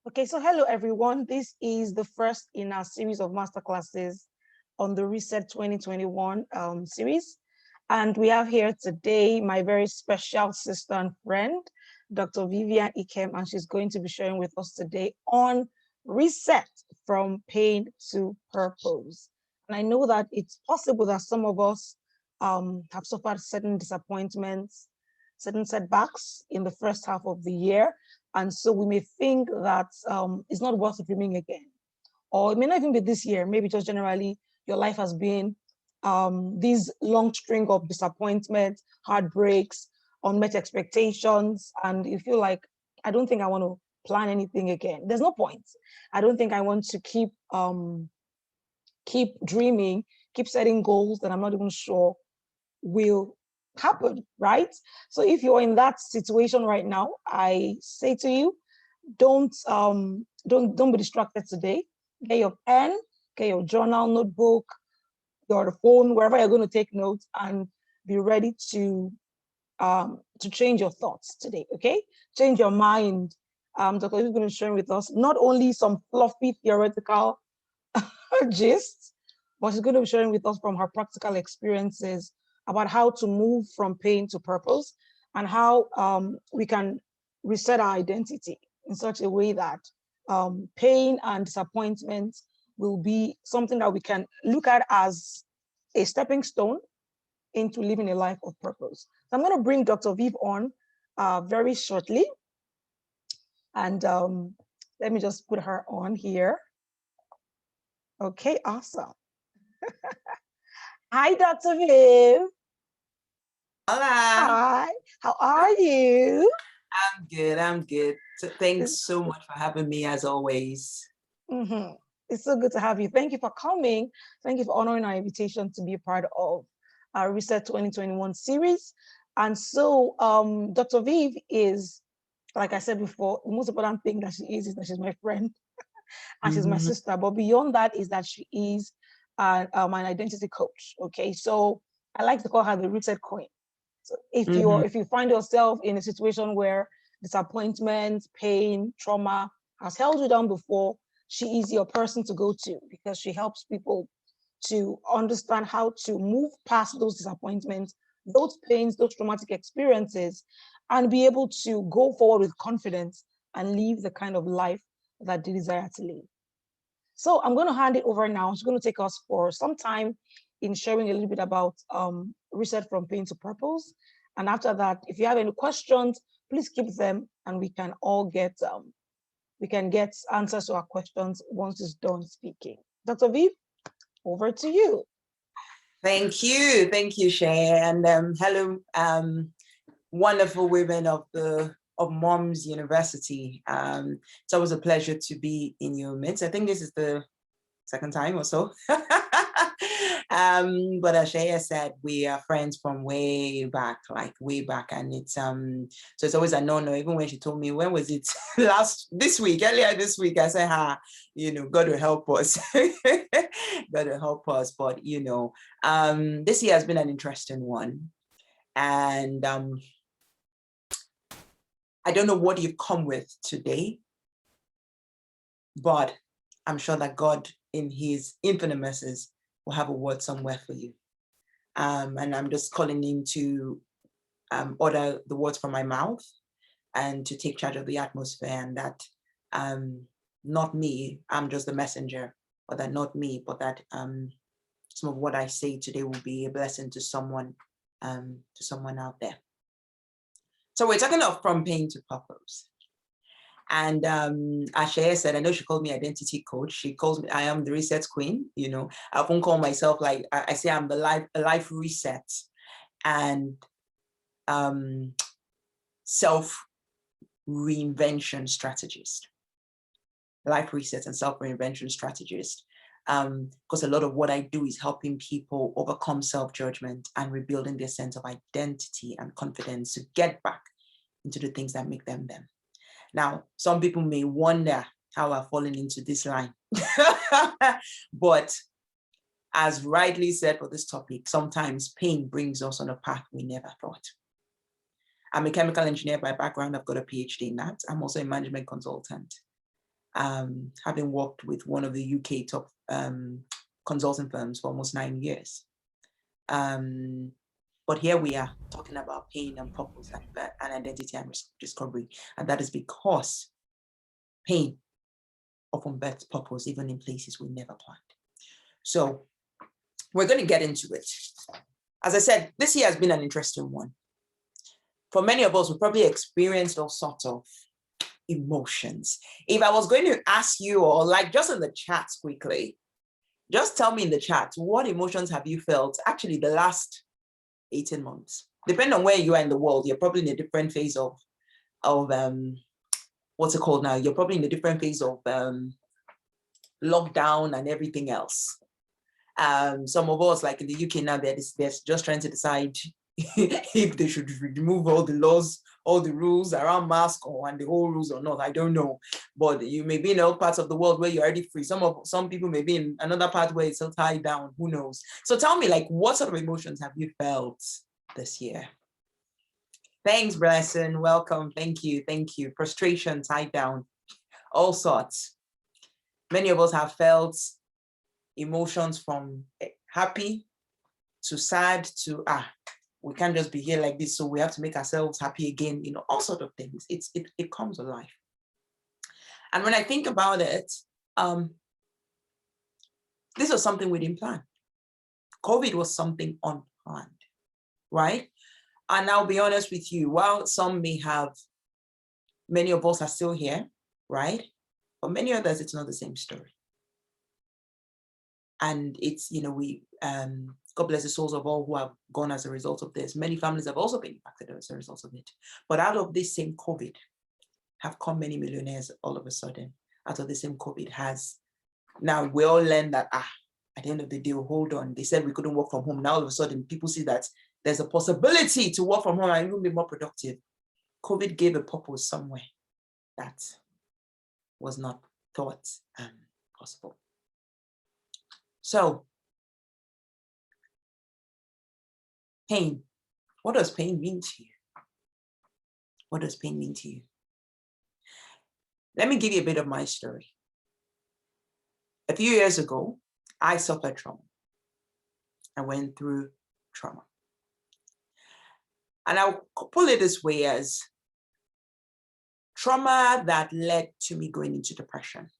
Okay, so hello everyone. This is the first in our series of masterclasses on the Reset 2021 series. And we have here today my very special sister and friend, Dr. Vivian Ikem, and she's going to be sharing with us today on Reset from Pain to Purpose. And I know that it's possible that some of us have suffered certain disappointments, certain setbacks in the first half of the year. And so we may think that it's not worth dreaming again. Or it may not even be this year, maybe just generally your life has been this long string of disappointments, heartbreaks, unmet expectations, and you feel like, I don't think I want to plan anything again. There's no point. I don't think I want to keep dreaming, keep setting goals that I'm not even sure will happen, right? So if you're in that situation right now, I say to you, don't be distracted today. Get your pen, get your journal, notebook, your phone, wherever you're going to take notes, and be ready to change your thoughts today. Okay, change your mind. Dr. is going to share with us not only some fluffy theoretical gist, but she's going to be sharing with us from her practical experiences about how to move from pain to purpose and how we can reset our identity in such a way that pain and disappointment will be something that we can look at as a stepping stone into living a life of purpose. So I'm going to bring Dr. Viv on very shortly. And let me just put her on here. Okay, awesome. Hi, Dr. Viv. Hola. Hi, how are you? I'm good. I'm good. So thanks so much for having me as always. Mm-hmm. It's so good to have you. Thank you for coming. Thank you for honoring our invitation to be a part of our Reset 2021 series. And so Dr. Viv is, like I said before, the most important thing that she is that she's my friend and she's my sister. But beyond that is that she is an identity coach. Okay, so I like to call her the Reset Queen. So if you find yourself in a situation where disappointment, pain, trauma has held you down before, she is your person to go to because she helps people to understand how to move past those disappointments, those pains, those traumatic experiences, and be able to go forward with confidence and live the kind of life that they desire to live. So I'm going to hand it over now. She's going to take us for some time in sharing a little bit about Reset from Pain to Purpose. And after that, if you have any questions, please keep them and we can all get answers to our questions once it's done speaking. Dr. Viv, over to you. Thank you. Thank you, Shay. And hello, wonderful women of Moms University. It's always a pleasure to be in your midst. I think this is the second time or so. But as Shaya said, we are friends from way back, and it's so it's always a no-no. Even when she told me, when was it earlier this week, I said, God will help us. God will help us. But this year has been an interesting one. And I don't know what you've come with today, but I'm sure that God in his infinite mercies will have a word somewhere for you. And I'm just calling in to order the words from my mouth and to take charge of the atmosphere, and that not me, I'm just the messenger, but that not me, but that some of what I say today will be a blessing to someone out there. So we're talking of from pain to purpose. And as Shaya said, I know she called me identity coach. She calls me, I am the reset queen. I often call myself, like I say, I'm the life reset and self reinvention strategist. Life reset and self reinvention strategist. Because a lot of what I do is helping people overcome self-judgment and rebuilding their sense of identity and confidence to get back into the things that make them them. Now, some people may wonder how I've fallen into this line. But as rightly said for this topic, sometimes pain brings us on a path we never thought. I'm a chemical engineer by background. I've got a PhD in that. I'm also a management consultant. having worked with one of the UK top consulting firms for almost 9 years. But here we are talking about pain and purpose and identity and discovery. And that is because pain often births purpose, even in places we never planned. So we're going to get into it. As I said, this year has been an interesting one. For many of us, we probably experienced all sorts of emotions. If I was going to ask you, or like just in the chat quickly, just tell me in the chat, what emotions have you felt actually the last 18 months? Depending on where you are in the world, you're probably in a different phase of what's it called now? You're probably in a different phase of lockdown and everything else. Some of us, like in the UK now, they're just trying to decide if they should remove all the laws, all the rules around mask and the whole rules or not. I don't know. But you may be in all parts of the world where you're already free. Some people may be in another part where it's still tied down. Who knows? So tell me, like, what sort of emotions have you felt this year? Thanks, Blessing. Welcome. Thank you. Thank you. Frustration, tied down, all sorts. Many of us have felt emotions from happy to sad to we can't just be here like this, so we have to make ourselves happy again, you know, all sorts of things. It comes alive. And when I think about it, this was something we didn't plan. COVID was something unplanned, right? And I'll be honest with you, while some may have, many of us are still here, right? For many others, it's not the same story. And it's, you know, we, God bless the souls of all who have gone as a result of this. Many families have also been impacted as a result of it. But out of this same COVID have come many millionaires all of a sudden. Out of the same COVID has, now we all learn that, at the end of the day, hold on. They said we couldn't work from home. Now all of a sudden people see that there's a possibility to work from home and even be more productive. COVID gave a purpose somewhere that was not thought possible. So, pain. What does pain mean to you? What does pain mean to you? Let me give you a bit of my story. A few years ago, I suffered trauma. I went through trauma. And I'll put it this way as trauma that led to me going into depression.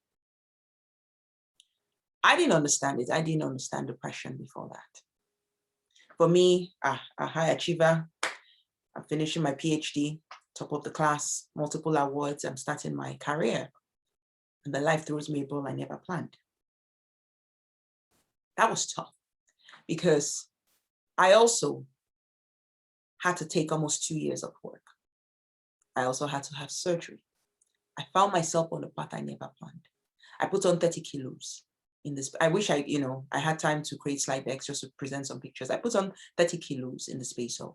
I didn't understand it. I didn't understand depression before that. For me, a high achiever, I'm finishing my PhD, top of the class, multiple awards, I'm starting my career. And the life throws me a ball I never planned. That was tough because I also had to take almost 2 years of work. I also had to have surgery. I found myself on a path I never planned. I put on 30 kilos. In this, I wish I had time to create slide decks just to present some pictures. I put on 30 kilos in the space of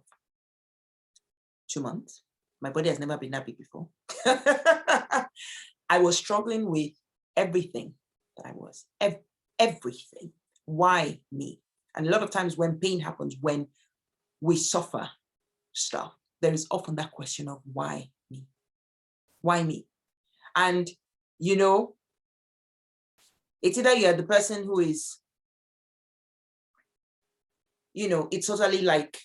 2 months. My body has never been that big before. I was struggling with everything that I was, everything. Why me? And a lot of times when pain happens, when we suffer stuff, there is often that question of why me? Why me? And, you know, it's either you're the person who is, you know, it's totally like,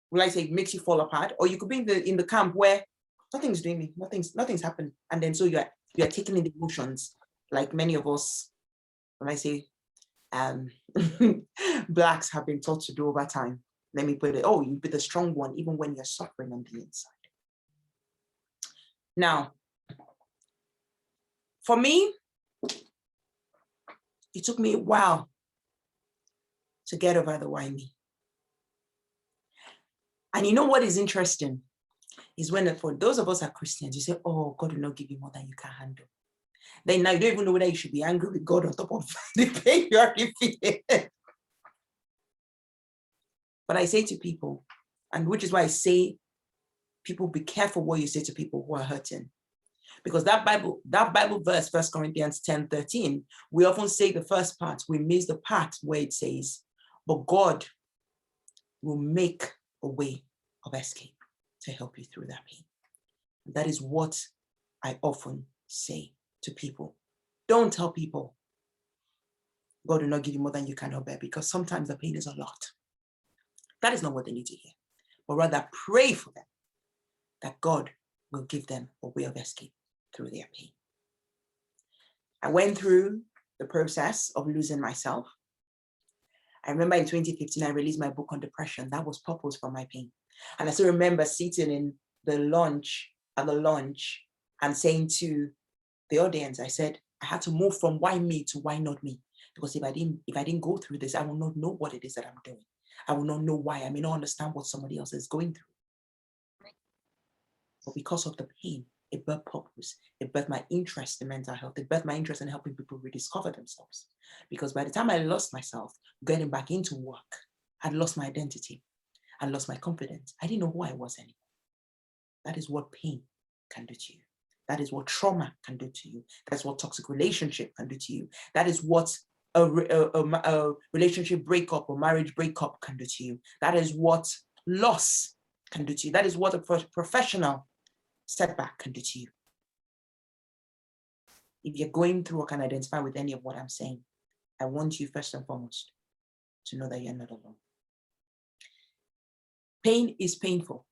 will I say, it makes you fall apart, or you could be in the camp where nothing's doing me, nothing's happened, and then so you're taking in the emotions, like many of us, when I say, Blacks have been taught to do over time. Let me put it, you be the strong one, even when you're suffering on the inside. Now, for me, it took me a while to get over the why me. And you know what is interesting is when, for those of us who are Christians, you say, oh, God will not give you more than you can handle. Then now you don't even know whether you should be angry with God on top of the pain you already feeling. But I say to people, and which is why I say, people, be careful what you say to people who are hurting. Because that Bible verse, 1 Corinthians 10:13, we often say the first part, we miss the part where it says, but God will make a way of escape to help you through that pain. And that is what I often say to people. Don't tell people God will not give you more than you cannot bear, because sometimes the pain is a lot. That is not what they need to hear, but rather pray for them that God will give them a way of escape through their pain. I went through the process of losing myself. I remember in 2015, I released my book on depression. That was purpose for my pain. And I still remember sitting in the lunch, and saying to the audience, I said, I had to move from why me to why not me. Because if I didn't go through this, I will not know what it is that I'm doing. I will not know why. I may not understand what somebody else is going through. But because of the pain, it birthed purpose. It birthed my interest in mental health. It birthed my interest in helping people rediscover themselves. Because by the time I lost myself, getting back into work, I'd lost my identity. I lost my confidence. I didn't know who I was anymore. That is what pain can do to you. That is what trauma can do to you. That's what toxic relationship can do to you. That is what a relationship breakup or marriage breakup can do to you. That is what loss can do to you. That is what a professional setback can do to you. If you're going through or can identify with any of what I'm saying, I want you first and foremost to know that you're not alone. Pain is painful,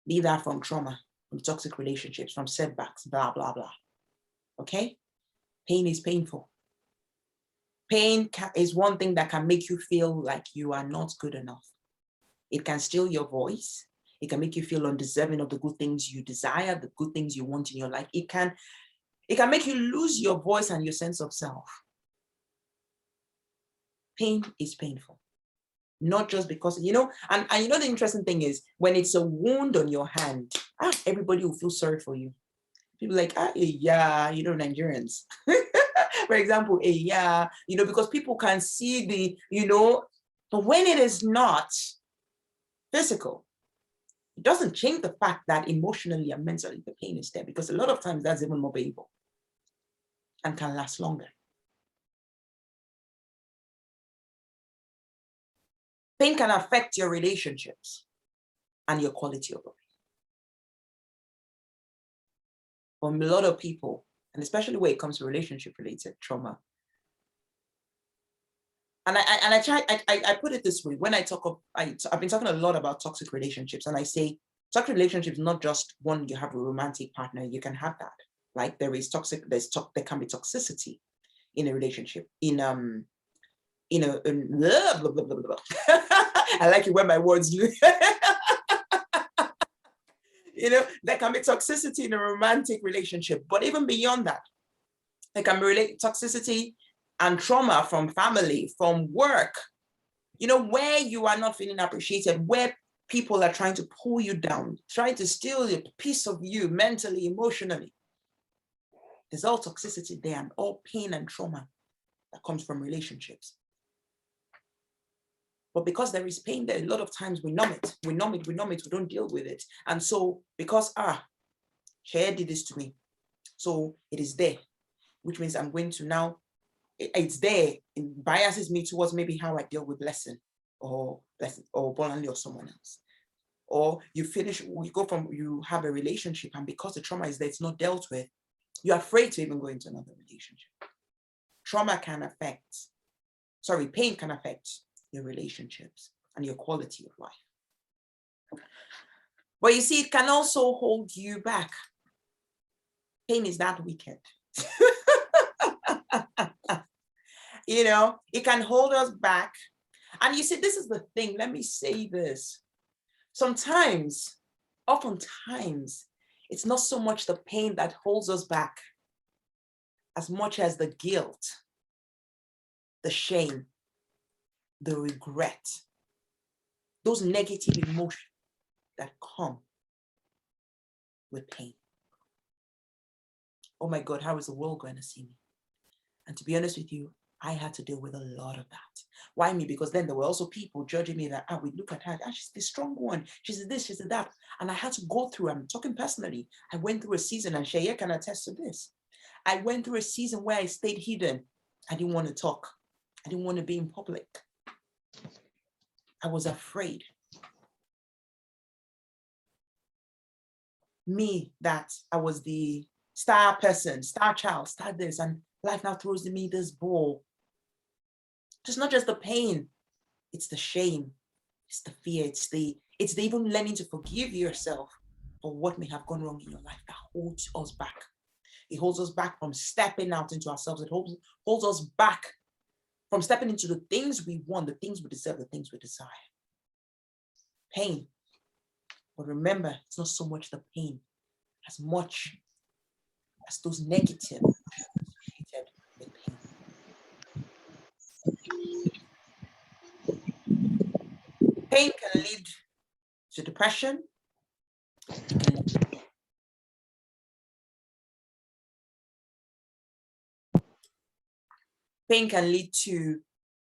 be that from trauma, from toxic relationships, from setbacks, blah, blah, blah. Okay? Pain is painful. Pain is one thing that can make you feel like you are not good enough. It can steal your voice. It can make you feel undeserving of the good things you desire, the good things you want in your life. It can make you lose your voice and your sense of self. Pain is painful. Not just because, and you know, the interesting thing is when it's a wound on your hand, everybody will feel sorry for you. People like, yeah, Nigerians. For example, yeah, because people can see but when it is not physical, it doesn't change the fact that emotionally and mentally the pain is there, because a lot of times that's even more painful and can last longer. Pain can affect your relationships and your quality of life. For a lot of people, and especially when it comes to relationship-related trauma, and I put it this way, when I talk of, I've been talking a lot about toxic relationships, and I say toxic relationships, not just one you have a romantic partner, you can have that. Like there can be toxicity in a relationship, blah, blah, blah, blah, blah. I like it when my words there can be toxicity in a romantic relationship, but even beyond that, there can be toxicity and trauma from family, from work, where you are not feeling appreciated, where people are trying to pull you down, trying to steal a piece of you mentally, emotionally. There's all toxicity there and all pain and trauma that comes from relationships. But because there is pain there, a lot of times we numb it, we don't deal with it. And so because, Shea did this to me, so it is there, which means I'm going to now, it's there, it biases me towards maybe how I deal with Blessing or Bolanle or someone else. Or you have a relationship, and because the trauma is there, it's not dealt with, you're afraid to even go into another relationship. Pain can affect your relationships and your quality of life. But you see, it can also hold you back. Pain is that wicked. It can hold us back. And you see, this is the thing. Let me say this. Oftentimes, it's not so much the pain that holds us back as much as the guilt, the shame, the regret, those negative emotions that come with pain. Oh my God, how is the world going to see me? And to be honest with you, I had to deal with a lot of that. Why me? Because then there were also people judging me that, we look at her, she's the strong one. She's this, she's that. And I had to go through, I'm talking personally, I went through a season, and Shea can attest to this. I went through a season where I stayed hidden. I didn't want to talk. I didn't want to be in public. I was afraid. Me, that I was the star person, star child, star this, and life now throws me this ball. It's not just the pain, it's the shame, it's the fear, it's the even learning to forgive yourself for what may have gone wrong in your life that holds us back. It holds us back from stepping out into ourselves. It holds us back from stepping into the things we want, the things we deserve, the things we desire. Pain. But remember, it's not so much the pain as much as those negatives associated with pain. Pain can lead to depression. Pain can lead to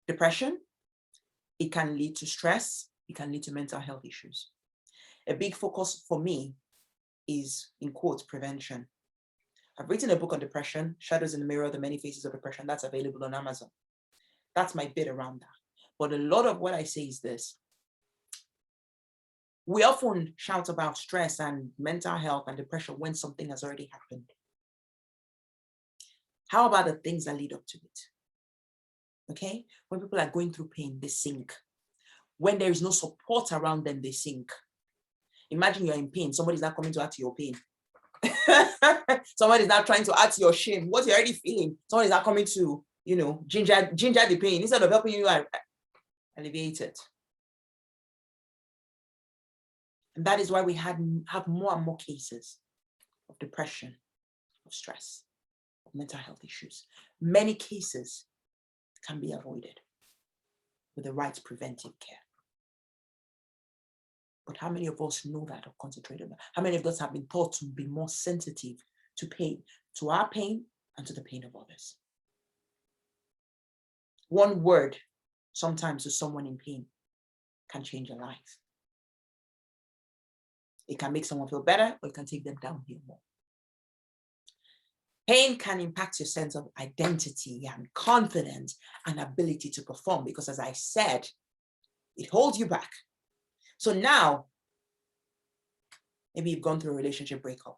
depression. It can lead to stress. It can lead to mental health issues. A big focus for me is, in quotes, prevention. I've written a book on depression, Shadows in the Mirror, The Many Faces of Depression. That's available on Amazon. That's my bit around that. But a lot of what I say is this. We often shout about stress and mental health and depression when something has already happened. How about the things that lead up to it? Okay? When people are going through pain, they sink. When there is no support around them, they sink. Imagine you're in pain. Somebody's not coming to add to your pain. Somebody's not trying to add to your shame. What you're already feeling, somebody's not coming to, ginger the pain. Instead of helping you alleviate it. And that is why we have more and more cases of depression, of stress, of mental health issues. Many cases can be avoided with the right preventive care. But how many of us know that or concentrate on that? How many of us have been taught to be more sensitive to pain, to our pain and to the pain of others? One word, sometimes to someone in pain, can change a life. It can make someone feel better, or it can take them downhill more. Pain can impact your sense of identity and confidence and ability to perform, because as I said, it holds you back. So now, maybe you've gone through a relationship breakup.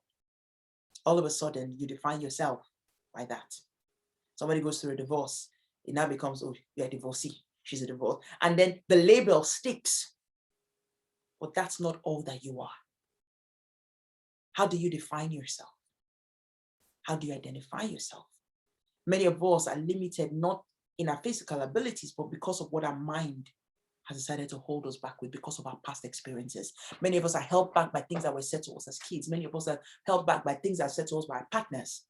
All of a sudden, you define yourself by that. Somebody goes through a divorce. It now becomes, oh, you're a divorcee. She's a divorce. And then the label sticks. But that's not all that you are. How do you define yourself? How do you identify yourself? Many of us are limited not in our physical abilities, but because of what our mind has decided to hold us back with, because of our past experiences. Many of us are held back by things that were said to us as kids. Many of us are held back by things that are said to us by our partners.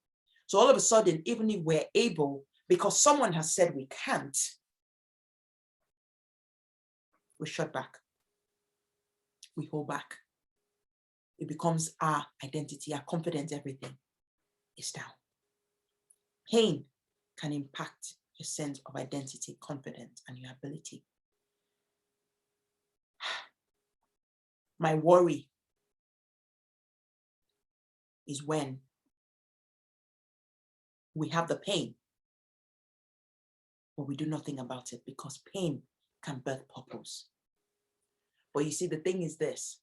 So all of a sudden, even if we're able, because someone has said we can't, we shut back. We hold back. It becomes our identity, our confidence, everything is down. Pain can impact your sense of identity, confidence, and your ability. My worry is when we have the pain, but we do nothing about it, because pain can birth purpose. But you see, the thing is this.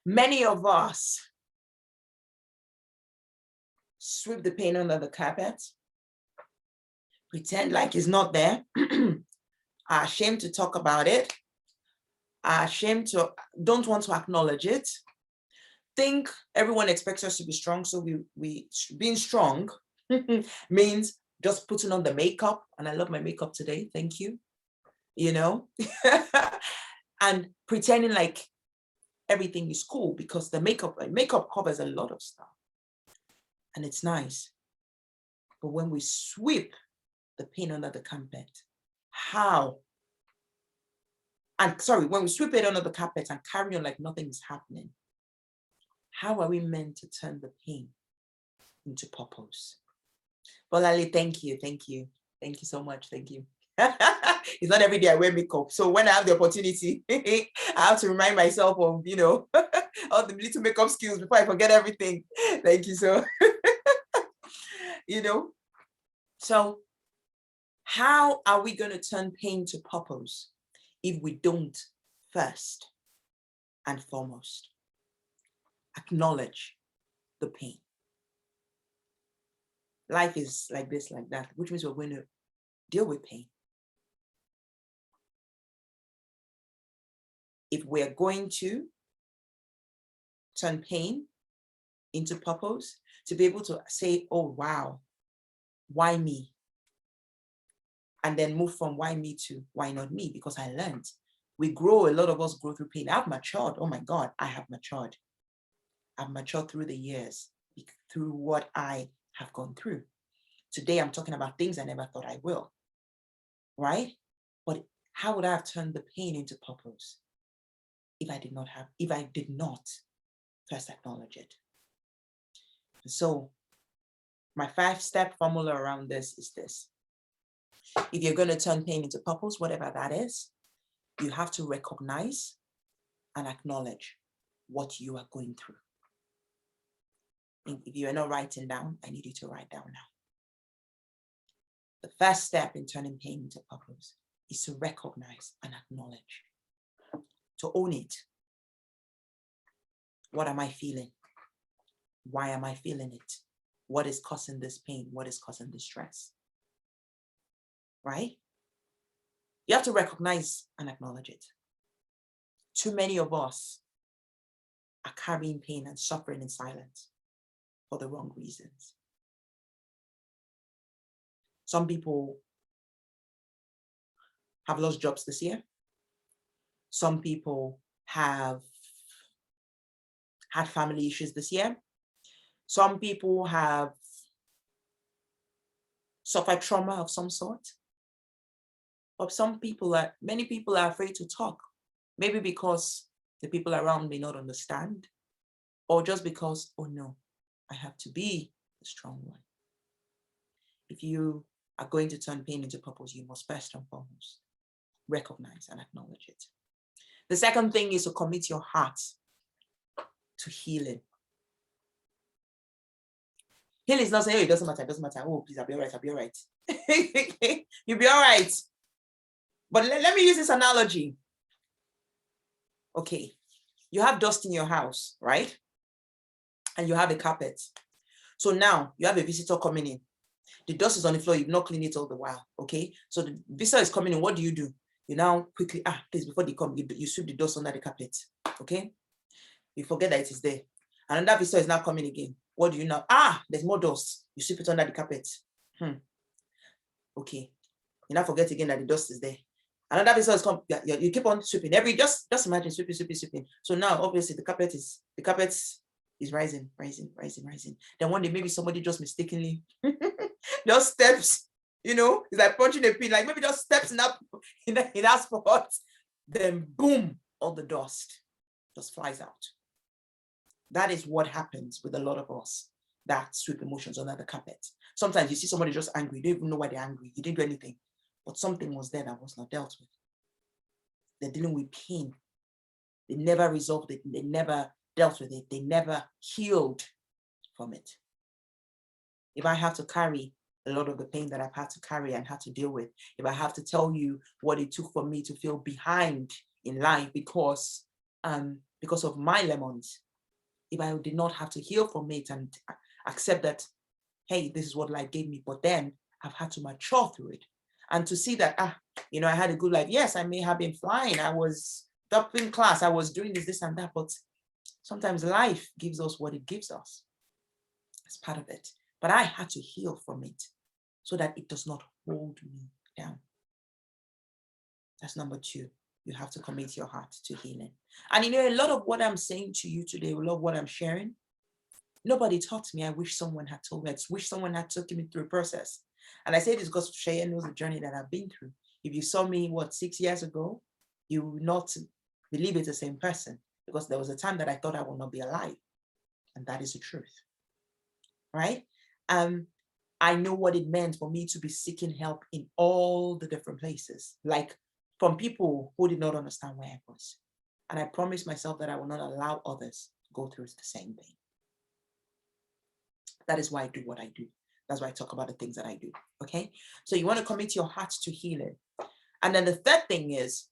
Many of us sweep the pain under the carpet, pretend like it's not there, are ashamed to talk about it, are ashamed to, don't want to acknowledge it, think everyone expects us to be strong, so we being strong means just putting on the makeup, and I love my makeup today, thank you, and pretending like everything is cool, because the makeup covers a lot of stuff, and it's nice. But when we sweep the pain under the carpet, when we sweep it under the carpet and carry on like nothing is happening, how are we meant to turn the pain into purpose? Bolale, thank you so much, thank you. It's not every day I wear makeup, so when I have the opportunity, I have to remind myself of, all the little makeup skills before I forget everything. Thank you. So, so how are we going to turn pain to purpose if we don't first and foremost acknowledge the pain. Life is like this, like that, which means we're going to deal with pain. If we're going to turn pain into purpose, to be able to say, oh, wow, why me? And then move from why me to why not me? Because I learned. We grow, a lot of us grow through pain. I've matured. Oh my God, I have matured. I've matured through the years, through what I have gone through. Today, I'm talking about things I never thought I will, right? But how would I have turned the pain into purpose if I did not first acknowledge it? So my 5-step formula around this is this. If you're going to turn pain into purpose, whatever that is, you have to recognize and acknowledge what you are going through. If you are not writing down, I need you to write down now. The first step in turning pain into purpose is to recognize and acknowledge, to own it. What am I feeling? Why am I feeling it? What is causing this pain? What is causing this stress? Right? You have to recognize and acknowledge it. Too many of us are carrying pain and suffering in silence for the wrong reasons. Some people have lost jobs this year. Some people have had family issues this year. Some people have suffered trauma of some sort. But many people are afraid to talk, maybe because the people around may not understand, or just because, oh no, I have to be the strong one. If you are going to turn pain into purpose, you must first and foremost recognize and acknowledge it. The second thing is to commit your heart to healing. Healing is not saying, oh, it doesn't matter. Oh, please, I'll be all right. You'll be all right. But let me use this analogy. Okay, you have dust in your house, right? And you have a carpet. So now you have a visitor coming in. The dust is on the floor, you've not cleaned it all the while, okay? So the visitor is coming in, what do? You now quickly, please, before they come, you sweep the dust under the carpet, okay? You forget that it is there. And another visitor is now coming again. What do you now? There's more dust. You sweep it under the carpet. Okay. You now forget again that the dust is there. Another visitor is coming. You keep on sweeping. Just imagine sweeping. So now, obviously, the carpet is rising. Then one day, maybe somebody just mistakenly just steps, it's like punching a pin, like maybe just steps in that spot. Then boom, all the dust just flies out. That is what happens with a lot of us that sweep emotions under the carpet. Sometimes you see somebody just angry, you don't even know why they're angry. You didn't do anything, but something was there that was not dealt with. They're dealing with pain. They never resolved it. They never dealt with it. They never healed from it. If I have to carry a lot of the pain that I've had to carry and had to deal with, if I have to tell you what it took for me to feel behind in life because of my lemons, if I did not have to heal from it and accept that, hey, this is what life gave me, but then I've had to mature through it. And to see that, I had a good life. Yes, I may have been flying. I was top in class. I was doing this and that, but sometimes life gives us what it gives us. It's part of it. But I had to heal from it so that it does not hold me down. That's number 2. You have to commit your heart to healing. And a lot of what I'm saying to you today, a lot of what I'm sharing, nobody taught me. I wish someone had told me. I wish someone had taken me through a process. And I say this because Shea knows the journey that I've been through. If you saw me, 6 years ago, you would not believe it's the same person, because there was a time that I thought I would not be alive. And that is the truth, right? I know what it meant for me to be seeking help in all the different places, like from people who did not understand where I was. And I promised myself that I will not allow others to go through the same thing. That is why I do what I do. That's why I talk about the things that I do, okay? So you want to commit your heart to healing. And then the third thing is,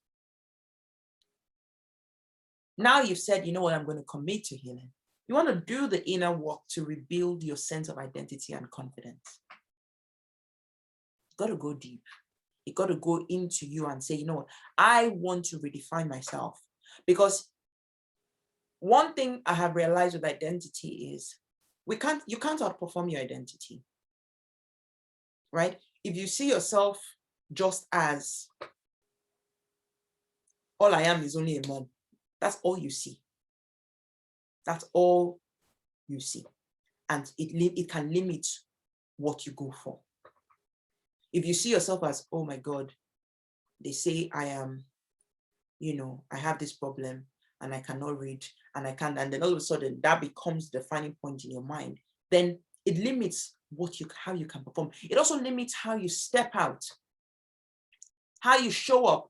now you've said, you know what, I'm going to commit to healing. You want to do the inner work to rebuild your sense of identity and confidence. You've got to go deep. You got to go into you and say, you know what, I want to redefine myself. Because one thing I have realized with identity is you can't outperform your identity, right? If you see yourself just as all I am is only a man, that's all you see. That's all you see. And it can limit what you go for. If you see yourself as, oh my God, they say I am, I have this problem and I cannot read and I can't, and then all of a sudden that becomes the defining point in your mind, then it limits how you can perform. It also limits how you step out, how you show up.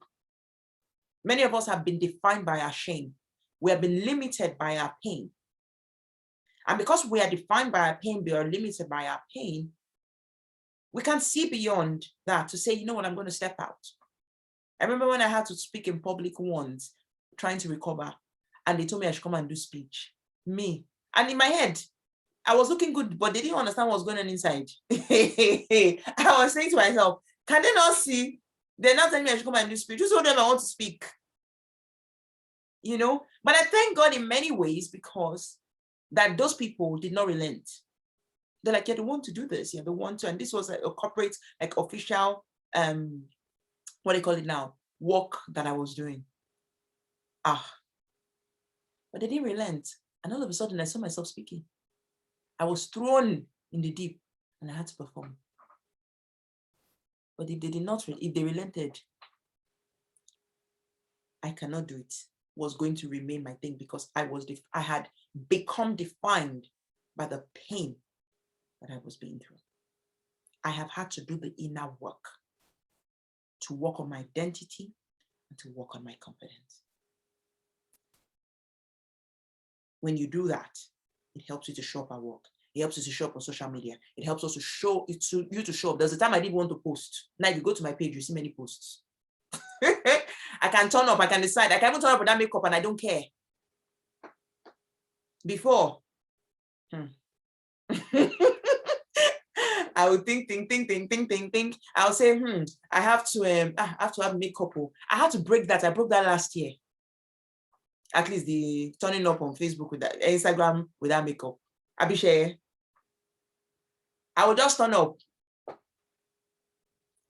Many of us have been defined by our shame. We have been limited by our pain. And because we are defined by our pain, we are limited by our pain, we can see beyond that to say, you know what, I'm going to step out. I remember when I had to speak in public once, trying to recover, and they told me I should come and do speech. Me. And in my head, I was looking good, but they didn't understand what was going on inside. I was saying to myself, can they not see? They're not telling me I should come and do speech. Who told them I want to speak? But I thank God in many ways because that those people did not relent. They're like, yeah, they want to do this. Yeah, they want to. And this was a corporate, like official, what do you call it now? Work that I was doing. But they didn't relent. And all of a sudden I saw myself speaking. I was thrown in the deep and I had to perform. But if they did not, if they relented, I cannot do it. Was going to remain my thing because I had become defined by the pain that I was being through. I have had to do the inner work to work on my identity and to work on my confidence. When you do that, it helps you to show up at work. It helps you to show up on social media. It helps us to show it to you to show up. There's a time I didn't want to post. Now, if you go to my page, you see many posts. I can turn up, I can decide. I can even turn up with that makeup and I don't care. Before, I would think. I'll say, I have to have makeup. I had to break that. I broke that last year. At least the turning up on Facebook with that, Instagram without makeup. Abishe. I will just turn up.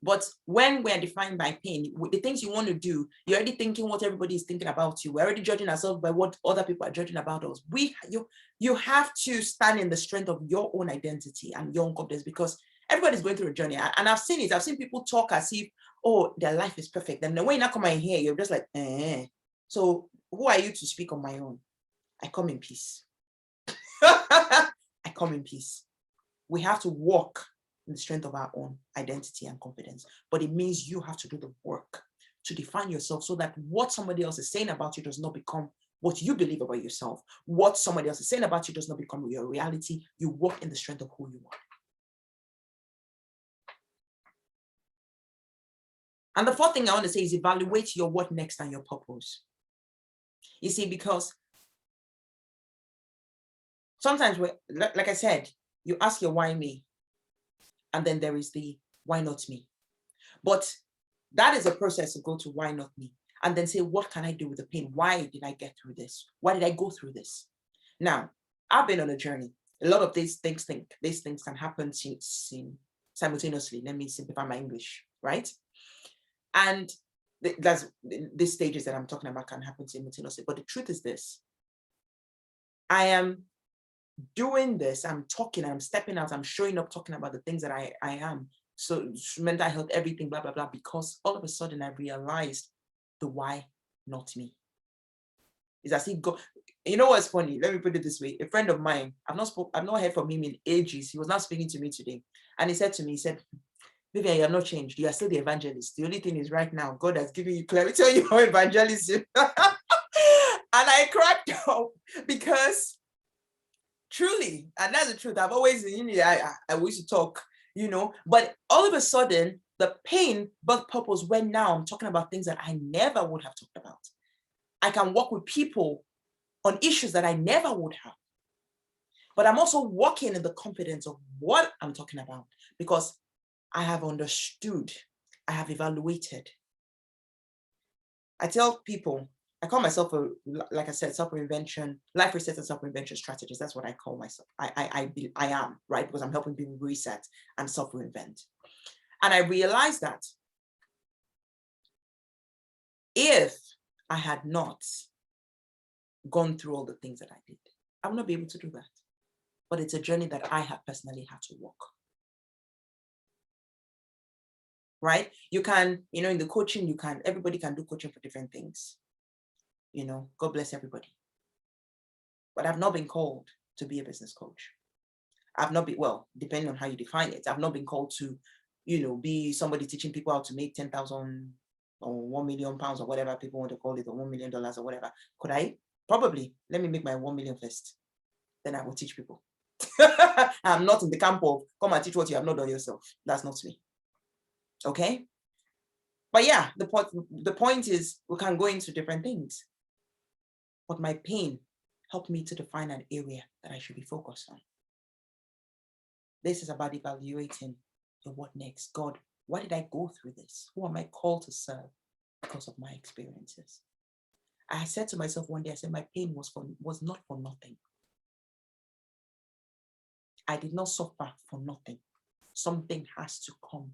But when we're defined by pain, the things you want to do, you're already thinking what everybody is thinking about you. We're already judging ourselves by what other people are judging about us. You have to stand in the strength of your own identity and your own confidence because everybody's going through a journey. And I've seen it. I've seen people talk as if, oh, their life is perfect. And then when you not come in here, you're just like, So who are you to speak on my own? I come in peace. I come in peace. We have to walk in the strength of our own identity and confidence. But it means you have to do the work to define yourself so that what somebody else is saying about you does not become what you believe about yourself. What somebody else is saying about you does not become your reality. You walk in the strength of who you are. And the fourth thing I want to say is evaluate your what next and your purpose. You see, because sometimes, like I said, you ask your why me, and then there is the why not me. But that is a process to go to why not me, and then say, what can I do with the pain? Why did I get through this? Why did I go through this? Now, I've been on a journey. A lot of these things can happen simultaneously. Let me simplify my English, right? And that's these stages that I'm talking about can happen simultaneously. But the truth is this: I am doing this, I'm talking, I'm stepping out, I'm showing up, talking about the things that I am. So mental health, everything, blah, blah, blah, because all of a sudden I realized the why not me. It's as if you know what's funny? Let me put it this way. A friend of mine, I've not heard from him in ages. He was not speaking to me today. And he said to me, Vivian, you have not changed. You are still the evangelist. The only thing is right now, God has given you clarity on your evangelism. And I cracked up because truly, and that's the truth. I've always, I wish to talk, but all of a sudden, the pain but purpose when now I'm talking about things that I never would have talked about. I can work with people on issues that I never would have. but I'm also walking in the confidence of what I'm talking about because I have understood, I have evaluated. I tell people, I call myself like I said, self-reinvention, life reset and self-reinvention strategist. That's what I call myself. I am, right? Because I'm helping people reset and self-reinvent. And I realized that if I had not gone through all the things that I did, I would not be able to do that. But it's a journey that I have personally had to walk. Right? You can, in the coaching, everybody can do coaching for different things. God bless everybody. But I've not been called to be a business coach. I've not been, well, depending on how you define it, I've not been called to, be somebody teaching people how to make 10,000 or £1 million or whatever people want to call it, or $1 million or whatever. Could I? Probably. Let me make my 1 million first. Then I will teach people. I'm not in the camp of come and teach what you have not done yourself. That's not me. Okay? But yeah, the point is we can go into different things. But my pain helped me to define an area that I should be focused on. This is about evaluating the what next. God, why did I go through this? Who am I called to serve because of my experiences? I said to myself one day, I said, my pain was not for nothing. I did not suffer for nothing. Something has to come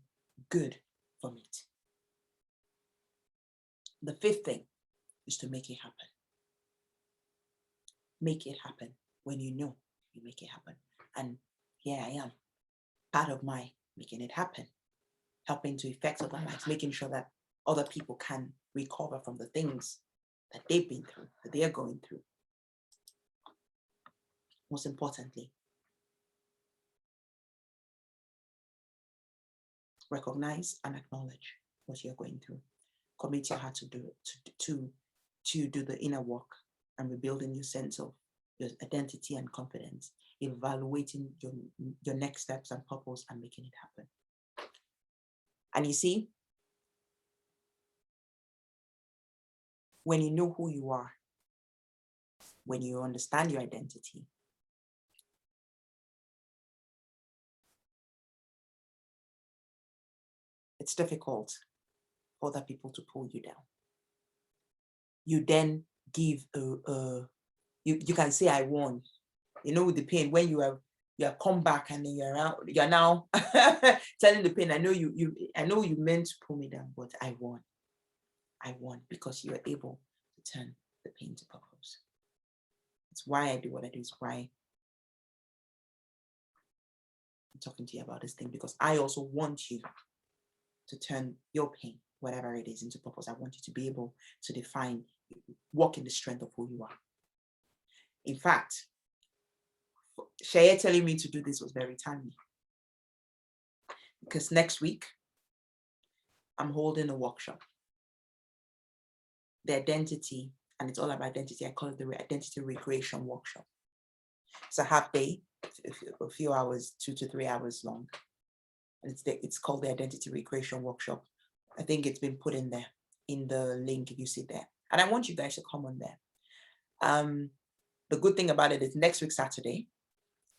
good from it. The fifth thing is to make it happen. Make it happen when you know you make it happen. And here I am, part of my making it happen, helping to effect other lives, making sure that other people can recover from the things that they've been through, that they are going through. Most importantly, recognize and acknowledge what you're going through. Commit your heart to do it, to do the inner work and rebuilding your sense of your identity and confidence, evaluating your next steps and purpose and making it happen. And you see, when you know who you are, when you understand your identity, it's difficult for other people to pull you down. You then give you can say I won. With the pain when you have come back and then you're now telling the pain, I know you meant to pull me down, but I won. I won because you are able to turn the pain to purpose. It's why I do what I do. It's why I'm talking to you about this thing, because I also want you to turn your pain, whatever it is, into purpose. I want you to be able to walk in the strength of who you are. In fact, Shaya telling me to do this was very timely, because next week I'm holding a workshop, the identity, and it's all about identity. I call it the identity recreation workshop. It's a half day, a few hours, 2 to 3 hours long. And it's called the identity recreation workshop. I think it's been put in there in the link if you see there. And I want you guys to come on there. The good thing about it is next week, Saturday,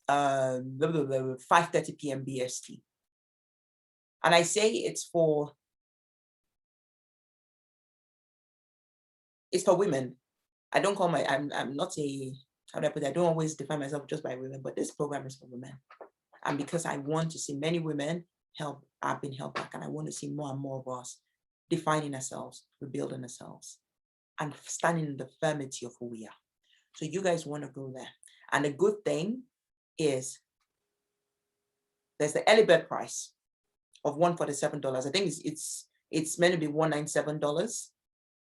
5:30 p.m. BST. And I say it's for women. I don't call I'm not a, how do I put it? I don't always define myself just by women, but this program is for women. And because I want to see many women have been held back, and I want to see more and more of us defining ourselves, rebuilding ourselves, and standing in the firmity of who we are. So you guys want to go there. And the good thing is there's the early bird price of $147. I think it's meant to be $197,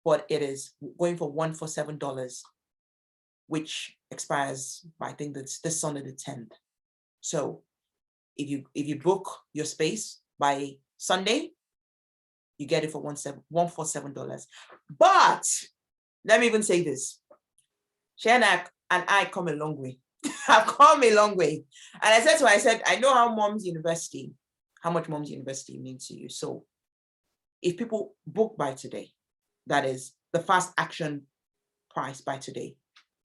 but it is going for $147, which expires, I think that's this Sunday the 10th. So if you book your space by Sunday, you get it for $147. But let me even say this. Shana and I come a long way. I've come a long way. And I said to her, I know how much Mom's University means to you. So if people book by today, that is the fast action price by today,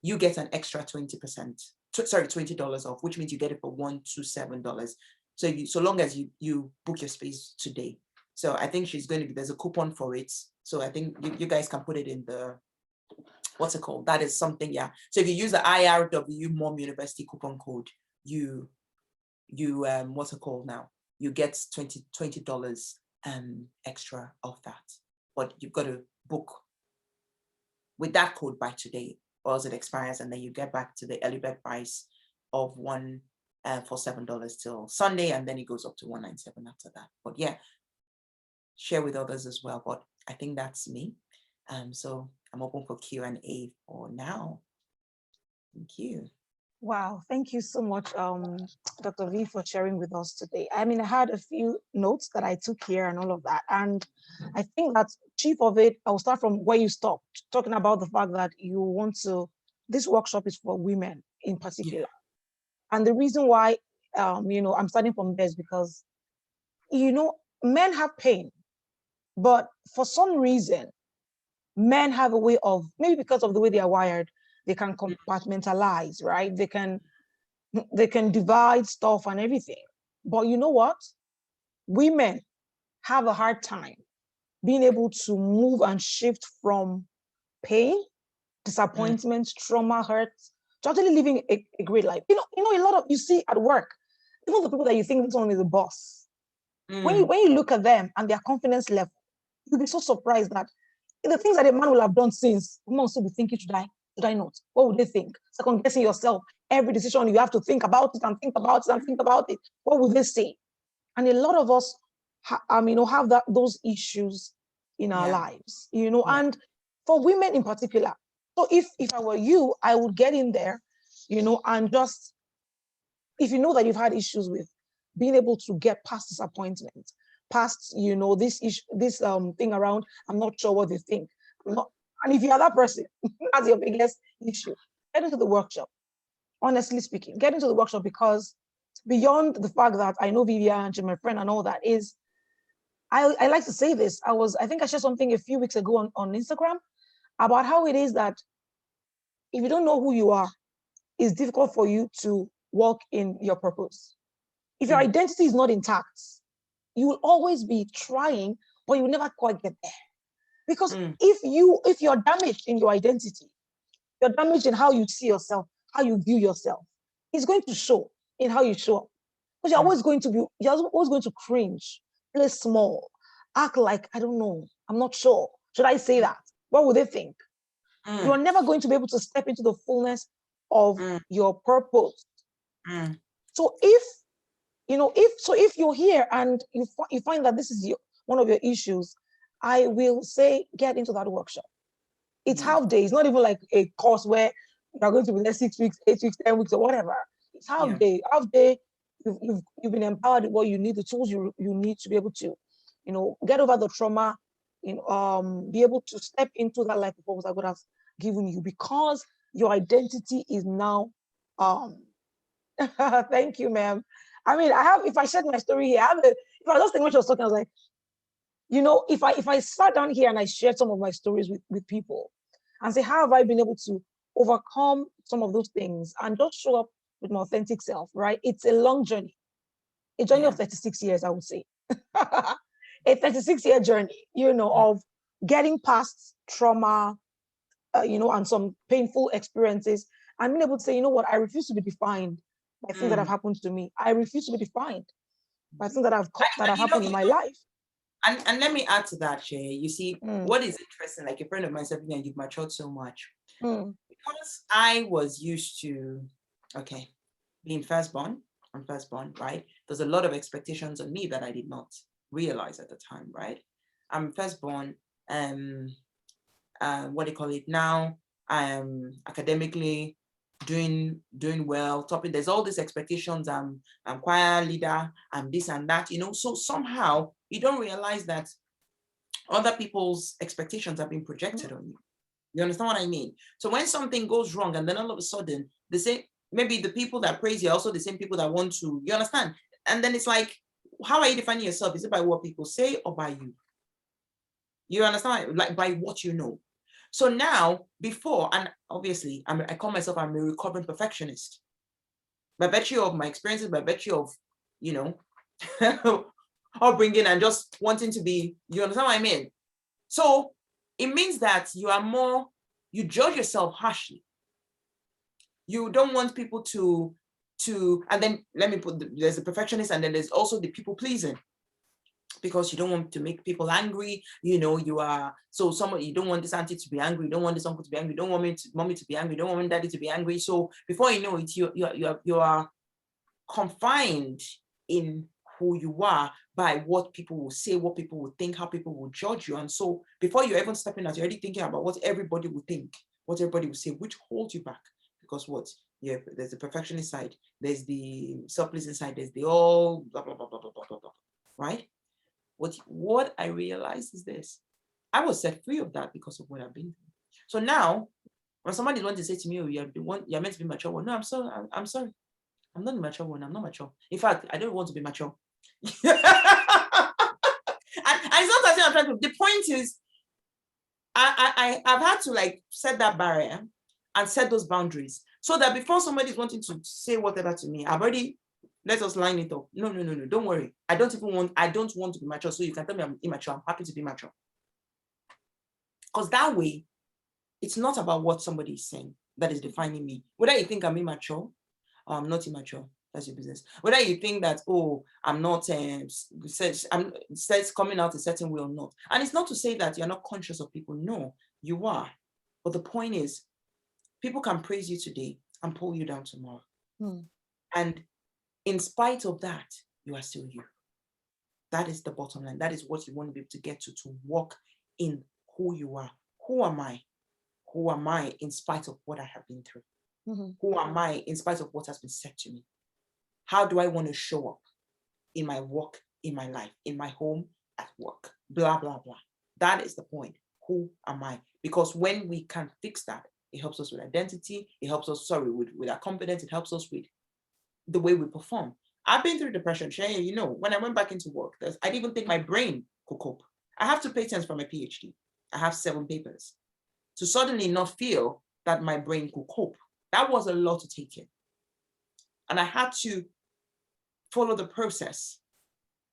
you get an extra 20%, sorry, $20 off, which means you get it for $127. So so long as you book your space today. So I think she's going to be, there's a coupon for it. So I think you guys can put it in the, what's it called? That is something, yeah. So if you use the IRW Mom University coupon code, you what's it called now? You get $20 extra off that. But you've got to book with that code by today, or else it expires, and then you get back to the early bird price of $1 for $7 till Sunday, and then it goes up to $197 after that. But yeah, share with others as well. But I think that's me. So I'm open for Q&A for now. Thank you. Wow, thank you so much, Dr. V, for sharing with us today. I mean, I had a few notes that I took here and all of that. And I think that chief of it, I'll start from where you stopped, talking about the fact that you want to, this workshop is for women in particular. Yeah. And the reason why, I'm starting from this because, men have pain, but for some reason, men have a way of, maybe because of the way they are wired, they can compartmentalize, right? They can divide stuff and everything. But you know what? Women have a hard time being able to move and shift from pain, disappointment, trauma, hurt, to actually living a great life. A lot of, you see at work, even the people that you think this one is the boss, when you look at them and their confidence level, you'll be so surprised that the things that a man will have done since, women will still be thinking, should I not? What would they think? Second guessing yourself. Every decision you have to think about it and think about it and think about it. What would they say? And a lot of us, have those issues in our lives, and for women in particular. So if I were you, I would get in there, and just, if you know that you've had issues with being able to get past disappointment, past, this issue, this thing around, I'm not sure what they think. And if you are that person, that's your biggest issue, get into the workshop. Honestly speaking, get into the workshop, because beyond the fact that I know Vivian, she's my friend and all that, is, I like to say this. I think I shared something a few weeks ago on Instagram about how it is that if you don't know who you are, it's difficult for you to walk in your purpose. If your identity is not intact, you will always be trying, but you will never quite get there. Because if you're damaged in your identity, you're damaged in how you see yourself, how you view yourself, it's going to show in how you show up. Because you're always going to cringe, play small, act like, I don't know, I'm not sure. Should I say that? What would they think? You are never going to be able to step into the fullness of your purpose. So if you're here and you find that this is one of your issues, I will say, get into that workshop. It's half day. It's not even like a course where you're going to be there 6 weeks, 8 weeks, 10 weeks, or whatever. It's half day. Half day, you've been empowered with what you need, the tools you need to be able to, get over the trauma, be able to step into that life of purpose that God has given you, because your identity is now. Thank you, ma'am. I mean, if I shared my story here, if I just think what she was talking, I was like, if I sat down here and I shared some of my stories with people and say, how have I been able to overcome some of those things and just show up with my authentic self, right? It's a long journey, a journey of 36 years, I would say. A 36-year journey, of getting past trauma, and some painful experiences, and being able to say, you know what, I refuse to be defined by things that have happened to me. I refuse to be defined by things that have happened in my life. And let me add to that, Shay. You see, what is interesting, like a friend of mine said, you've matured so much. Because I was used to, being firstborn, I'm firstborn, right? There's a lot of expectations on me that I did not realize at the time, right? I'm firstborn, what do you call it now? I am academically doing well, topping. There's all these expectations. I'm choir leader, I'm this and that, so somehow you don't realize that other people's expectations have been projected on you. You understand what I mean? So when something goes wrong and then all of a sudden maybe the people that praise you are also the same people that want to, you understand? And then it's like, how are you defining yourself? Is it by what people say or by you? You understand? Like by what you know. So now, before, and obviously, I call myself, I'm a recovering perfectionist. By virtue of my experiences, by virtue of, you know, upbringing and just wanting to be, you understand what I mean? So it means that you judge yourself harshly. You don't want people to, and then let me put, there's the perfectionist and then there's also the people pleasing. Because you don't want to make people angry, you know, you don't want this auntie to be angry, you don't want this uncle to be angry, you don't want mommy to be angry, you don't want daddy to be angry. So before you know it, you are confined in who you are by what people will say, what people will think, how people will judge you. And so before you're even stepping out, you're already thinking about what everybody will think, what everybody will say, which holds you back. Because there's the perfectionist side, there's the self-pleasing side, there's the all blah, blah, blah, blah, blah, blah, blah, right? What I realized is this: I was set free of that because of what I've been through. So now, when somebody wants to say to me, "Oh, you're meant to be mature," well, no, I'm sorry. I'm sorry. I'm not the mature one. I'm not mature. In fact, I don't want to be mature. and it's not as if I'm trying to. The point is, I've had to like set that barrier and set those boundaries so that before somebody's wanting to say whatever to me, I've already. Let us line it up. No. Don't worry. I don't want to be mature. So you can tell me I'm immature. I'm happy to be mature. Because that way, it's not about what somebody is saying that is defining me. Whether you think I'm immature or I'm not immature, that's your business. Whether you think that, oh, I'm not, I'm coming out a certain way or not. And it's not to say that you're not conscious of people. No, you are. But the point is, people can praise you today and pull you down tomorrow. And in spite of that, you are still you. That is the bottom line. That is what you want to be able to get to walk in who you are. Who am I? Who am I in spite of what I have been through? Who am I in spite of what has been said to me? How do I want to show up in my work, in my life, in my home, at work? Blah, blah, blah. That is the point. Who am I? Because when we can fix that, it helps us with identity. It helps us, with our confidence. It helps us with the way we perform. I've been through depression. You know, when I went back into work, I didn't even think my brain could cope. I have 2 patents for my PhD. I have 7 papers. To suddenly not feel that my brain could cope, that was a lot to take in. And I had to follow the process.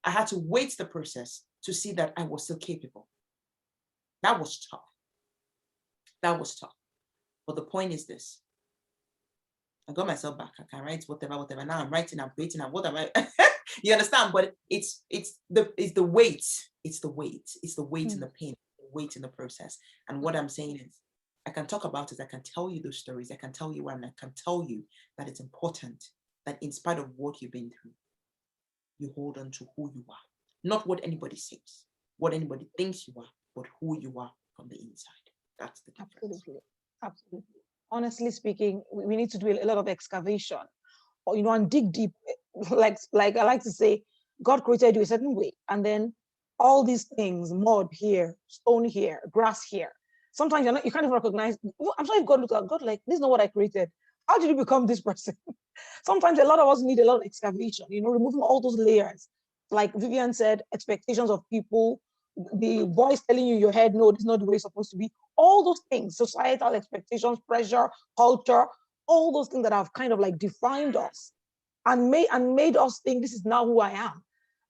I had to wait the process to see that I was still capable. That was tough. That was tough. But the point is this. I got myself back. I can write whatever. Now I'm writing, I'm creating, and what am I? You understand? But it's the weight. It's the weight. It's the weight and the pain, the weight in the process. And what I'm saying is, I can talk about it. I can tell you those stories. I can tell you, and I can tell you that it's important that in spite of what you've been through, you hold on to who you are. Not what anybody says, what anybody thinks you are, but who you are from the inside. That's the difference. Absolutely. Honestly speaking, we need to do a lot of excavation, or and dig deep. Like I like to say, God created you a certain way, and then all these things, mud here, stone here, grass here. Sometimes you can't even recognize. I'm sure if God looked at God like, this is not what I created. How did you become this person? Sometimes a lot of us need a lot of excavation, removing all those layers. Like Vivian said, expectations of people, the voice telling you in your head, no, this is not the way it's supposed to be. All those things, societal expectations, pressure, culture, all those things that have kind of like defined us and made us think this is now who I am.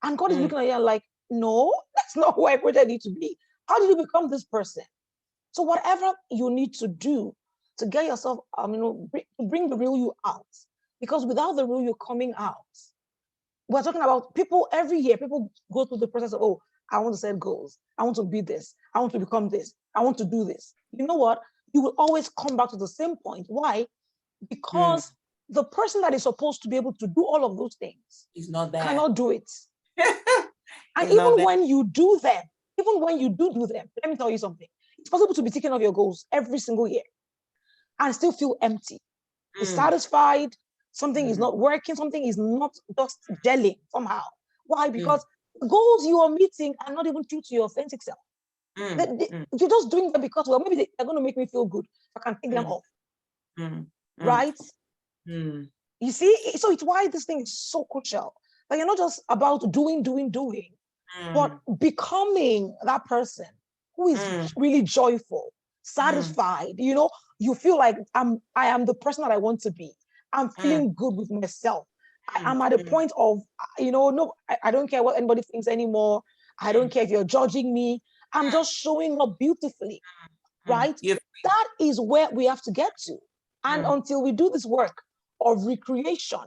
And God is looking at you like, no, that's not who I created you to be. How did you become this person? So whatever you need to do to get yourself, to bring the real you out, because without the real you coming out, we're talking about people every year. People go through the process of, oh, I want to set goals. I want to be this. I want to become this. I want to do this. You know what? You will always come back to the same point. Why? Because the person that is supposed to be able to do all of those things is not there. Cannot do it. And even when you do them, let me tell you something. It's possible to be taking off your goals every single year and still feel empty. Dissatisfied, something is not working, something is not just gelling somehow. Why? Because the goals you are meeting are not even true to your authentic self. You're just doing them because, well, maybe they're going to make me feel good. I can take them off. Right? You see? So it's why this thing is so crucial. That you're not just about doing, but becoming that person who is really joyful, satisfied. You feel like I am the person that I want to be. I'm feeling good with myself. I'm at a point of, no, I don't care what anybody thinks anymore. I don't care if you're judging me. I'm just showing up beautifully, right? That is where we have to get to. And until we do this work of recreation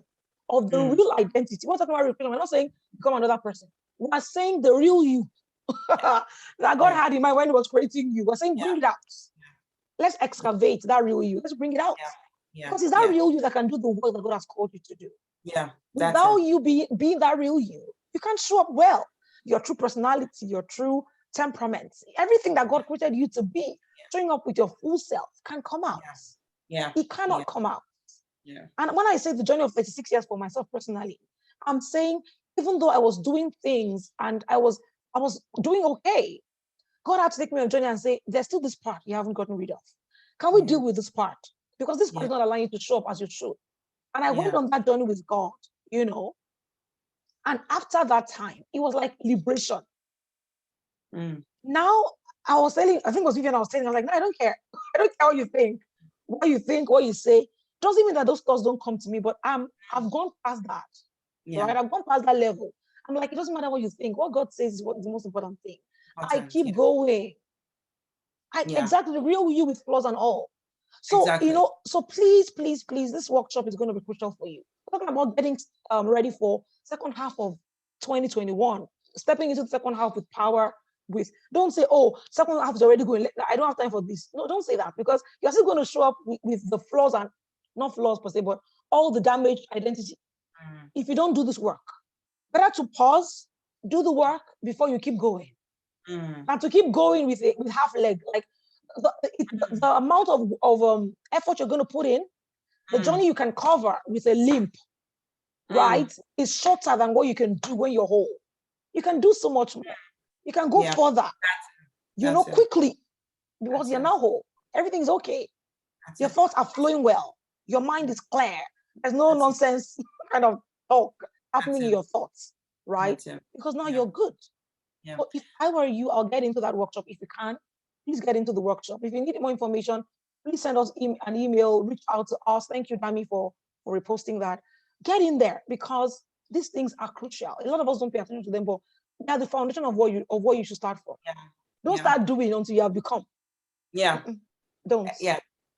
of the real identity, we're talking about recreation. We're not saying become another person. We are saying the real you that God had in mind when He was creating you. We're saying bring it out. Let's excavate that real you. Let's bring it out. Because it's that real you that can do the work that God has called you to do. Without you being that real you can't show up well. Your true personality, your true temperament, everything that God created you to be, showing up with your full self can come out. It cannot come out. And when I say the journey of 36 years for myself personally, I'm saying even though I was doing things and I was doing okay, God had to take me on a journey and say, there's still this part you haven't gotten rid of. Can we deal with this part? Because this part is not allowing you to show up as you should. And I went on that journey with God, And after that time, it was like liberation. Now, I was telling, I think it was Vivian, I was saying, I was like, no, I don't care. I don't care what you think, what you say. Doesn't mean that those thoughts don't come to me, but I've gone past that. Right? I've gone past that level. I'm like, it doesn't matter what you think. What God says is what is the most important thing. I keep going. Exactly, the real you with flaws and all. So, so please, this workshop is going to be crucial for you. We're talking about getting ready for second half of 2021, stepping into the second half with power. Don't say, oh, second half is already going. I don't have time for this. No, don't say that, because you're still going to show up with the flaws, and not flaws per se, but all the damaged identity. If you don't do this work, better to pause, do the work before you keep going. And to keep going with half leg, like the amount of effort you're going to put in, the journey you can cover with a limp, right, is shorter than what you can do when you're whole. You can do so much more. You can go further, quickly, because you're now whole. Everything's okay. Your thoughts are flowing well. Your mind is clear. There's no nonsense kind of talk happening in your thoughts, right? Because now you're good. So if I were you, I'll get into that workshop. If you can, please get into the workshop. If you need more information, please send us an email, reach out to us. Thank you, Dami, for reposting that. Get in there, because these things are crucial. A lot of us don't pay attention to them, but they are the foundation of what you should start from. Don't start doing until you have become. Don't.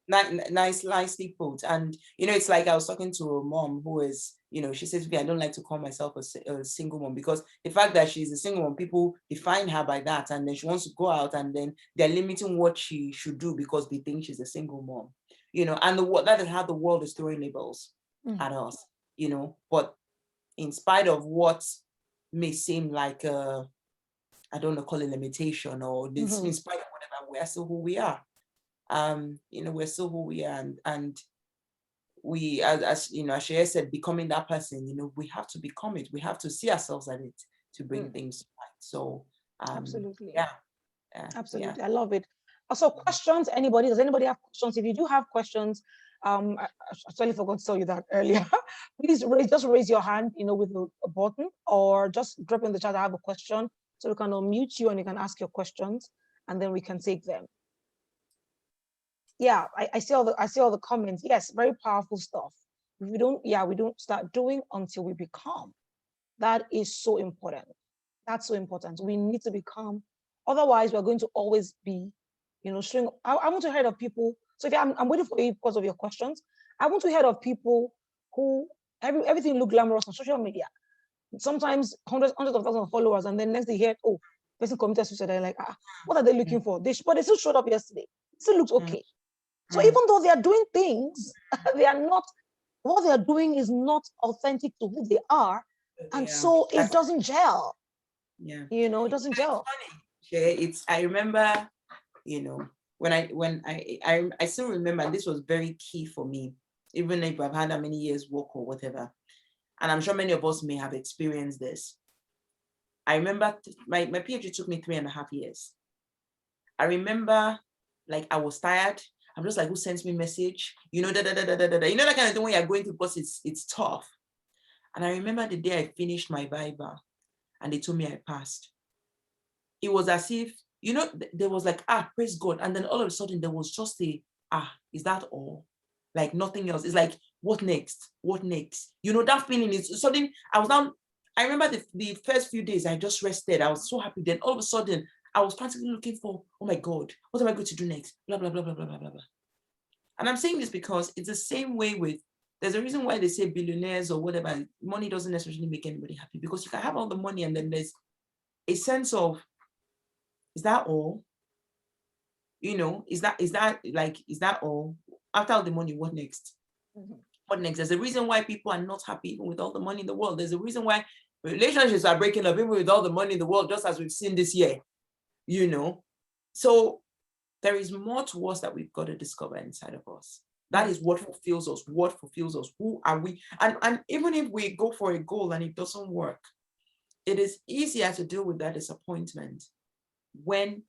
Nicely put. And it's like I was talking to a mom who is, she says, I don't like to call myself a single mom, because the fact that she's a single mom, people define her by that, and then she wants to go out, and then they're limiting what she should do because they think she's a single mom, and that is how the world is throwing labels at us, but in spite of what may seem like I don't know, call it limitation, or this, in spite of whatever, we are still who we are. We're still who we are, and we, as Shea said, becoming that person, we have to become it. We have to see ourselves at it to bring things right. So absolutely. Absolutely. Yeah. I love it. Also, questions, does anybody have questions? If you do have questions, I actually forgot to tell you that earlier. Please raise your hand, with a button, or just drop in the chat, I have a question, so we can unmute you and you can ask your questions, and then we can take them. I see all the comments. Yes, very powerful stuff. We don't start doing until we become. That is so important. That's so important. We need to become. Otherwise, we're going to always be, showing. I want to hear of people. So I'm waiting for you because of your questions. I want to hear of people who everything look glamorous on social media. Sometimes hundreds of thousands of followers, and then next they hear, oh, person committed suicide. They're like, what are they looking for? But they still showed up yesterday. It still looks okay. So even though they are doing things, what they are doing is not authentic to who they are. And so it doesn't gel. It doesn't gel. I remember, when I still remember, and this was very key for me, even if I've had that many years work or whatever. And I'm sure many of us may have experienced this. I remember my PhD took me 3.5 years. I remember, like, I was tired. I'm just like, who sends me message? Da, da, da, da, da, da. That kind of thing when you're going through, because it's tough. And I remember the day I finished my Viva and they told me I passed. It was as if, there was like, praise God. And then all of a sudden there was just is that all? Like nothing else. It's like, what next? What next? That feeling is something. I remember the first few days I just rested. I was so happy. Then all of a sudden I was practically looking for, oh my God, what am I going to do next? Blah, blah, blah, blah, blah, blah, blah. And I'm saying this because it's the same way there's a reason why they say billionaires or whatever, money doesn't necessarily make anybody happy, because you can have all the money and then there's a sense of, is that all? Is that all? After all the money, what next? Mm-hmm. What next? There's a reason why people are not happy even with all the money in the world. There's a reason why relationships are breaking up even with all the money in the world, just as we've seen this year, So there is more to us that we've got to discover inside of us. That is what fulfills us. What fulfills us? Who are we? And even if we go for a goal and it doesn't work, it is easier to deal with that disappointment when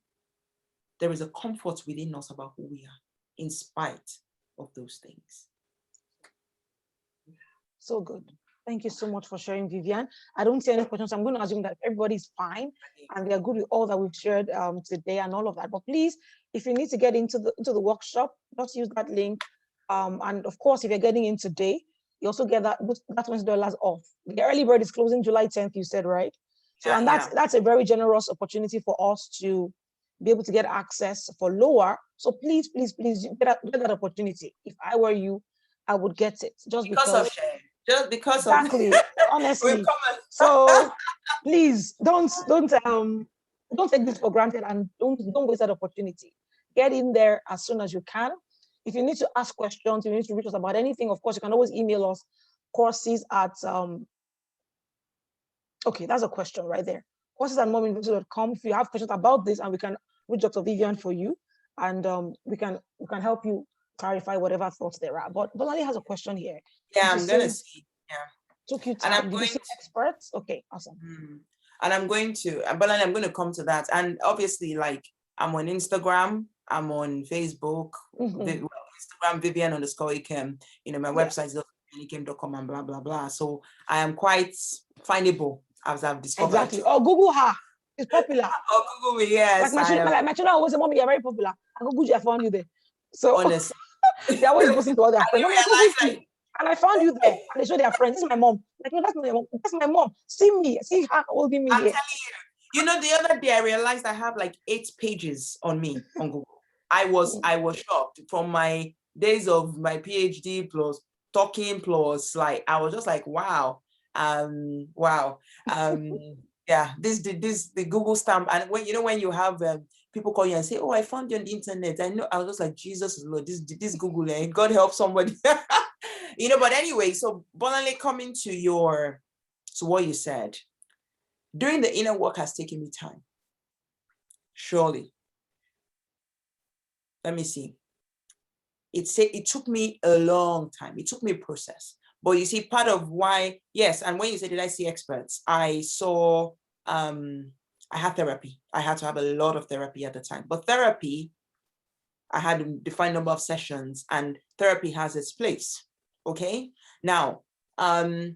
there is a comfort within us about who we are, in spite of those things. So good. Thank you so much for sharing, Vivian. I don't see any questions. I'm going to assume that everybody's fine and they're good with all that we've shared today and all of that. But please, if you need to get into the workshop, just use that link. And of course, if you're getting in today, you also get that $20 off. The early bird is closing July 10th, you said, right? So, and that's a very generous opportunity for us to be able to get access for lower. So please, please, please get that opportunity. If I were you, I would get it just because of shame. Just because exactly, honestly. So please don't take this for granted and don't waste that opportunity. Get in there as soon as you can. If you need to ask questions, you need to reach us about anything, of course, you can always email us courses at okay, that's a question right there. courses@mominvictory.com. If you have questions about this, and we can reach Dr. Vivian for you, and we can help you clarify whatever thoughts there are. But Bolali has a question here. Yeah, I'm gonna see. Yeah. Took you time. Did you see experts? Okay, awesome. And I'm going to come to that. And obviously, like, I'm on Instagram, I'm on Facebook, Instagram Vivian_Ikem. My website is Ikem.com and blah blah blah. So I am quite findable, as I've discovered. Exactly. Or Google her. It's popular. Or Google me, yes. Like my children always say, "Mommy, you're very popular." I Google you, I found you there. So honestly, they're always posting to all their friends. And I found you there. And they show their friends. This is my mom. Like, no, that's my mom. That's my mom. See me. See her holding me. I'm telling you. The other day I realized I have like 8 pages on me on Google. I was shocked from my days of my PhD plus talking plus, like, I was just like, wow. Yeah, the Google stamp. And when you have people call you and say, "Oh, I found you on the internet." I was just like, Jesus Lord, this Google, God help somebody. But anyway, so Bolanle, coming to what you said, doing the inner work has taken me time. Surely. Let me see. It took me a long time. It took me a process. But you see, part of why, yes, and when you say, did I see experts? I saw, I had therapy. I had to have a lot of therapy at the time. But therapy, I had a defined number of sessions, and therapy has its place. Okay? Now, I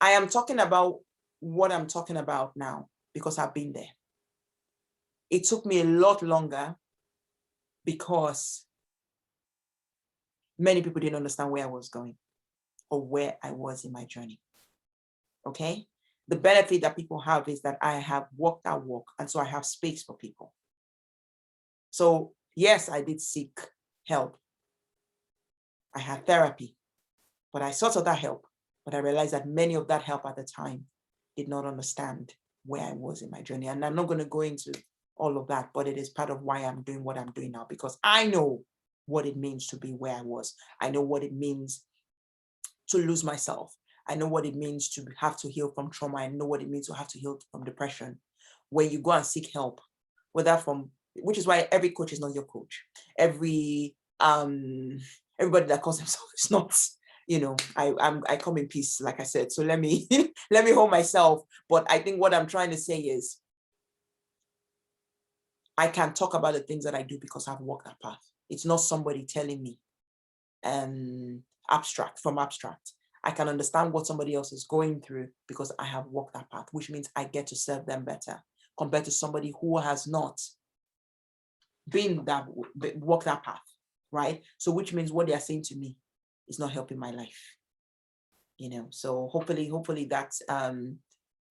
am talking about what I'm talking about now because I've been there. It took me a lot longer because many people didn't understand where I was going or where I was in my journey. Okay? The benefit that people have is that I have walked that walk, and so I have space for people. So yes, I did seek help. I had therapy, but I sought that help. But I realized that many of that help at the time did not understand where I was in my journey. And I'm not going to go into all of that, but it is part of why I'm doing what I'm doing now, because I know what it means to be where I was. I know what it means to lose myself. I know what it means to have to heal from trauma. I know what it means to have to heal from depression. When you go and seek help, which is why every coach is not your coach. Everybody that calls themselves is not. I come in peace, like I said. So let me hold myself. But I think what I'm trying to say is, I can talk about the things that I do because I've walked that path. It's not somebody telling me abstract. I can understand what somebody else is going through because I have walked that path, which means I get to serve them better compared to somebody who has not. been that, walk that path, right? So which means what they are saying to me is not helping my life, you know. So hopefully that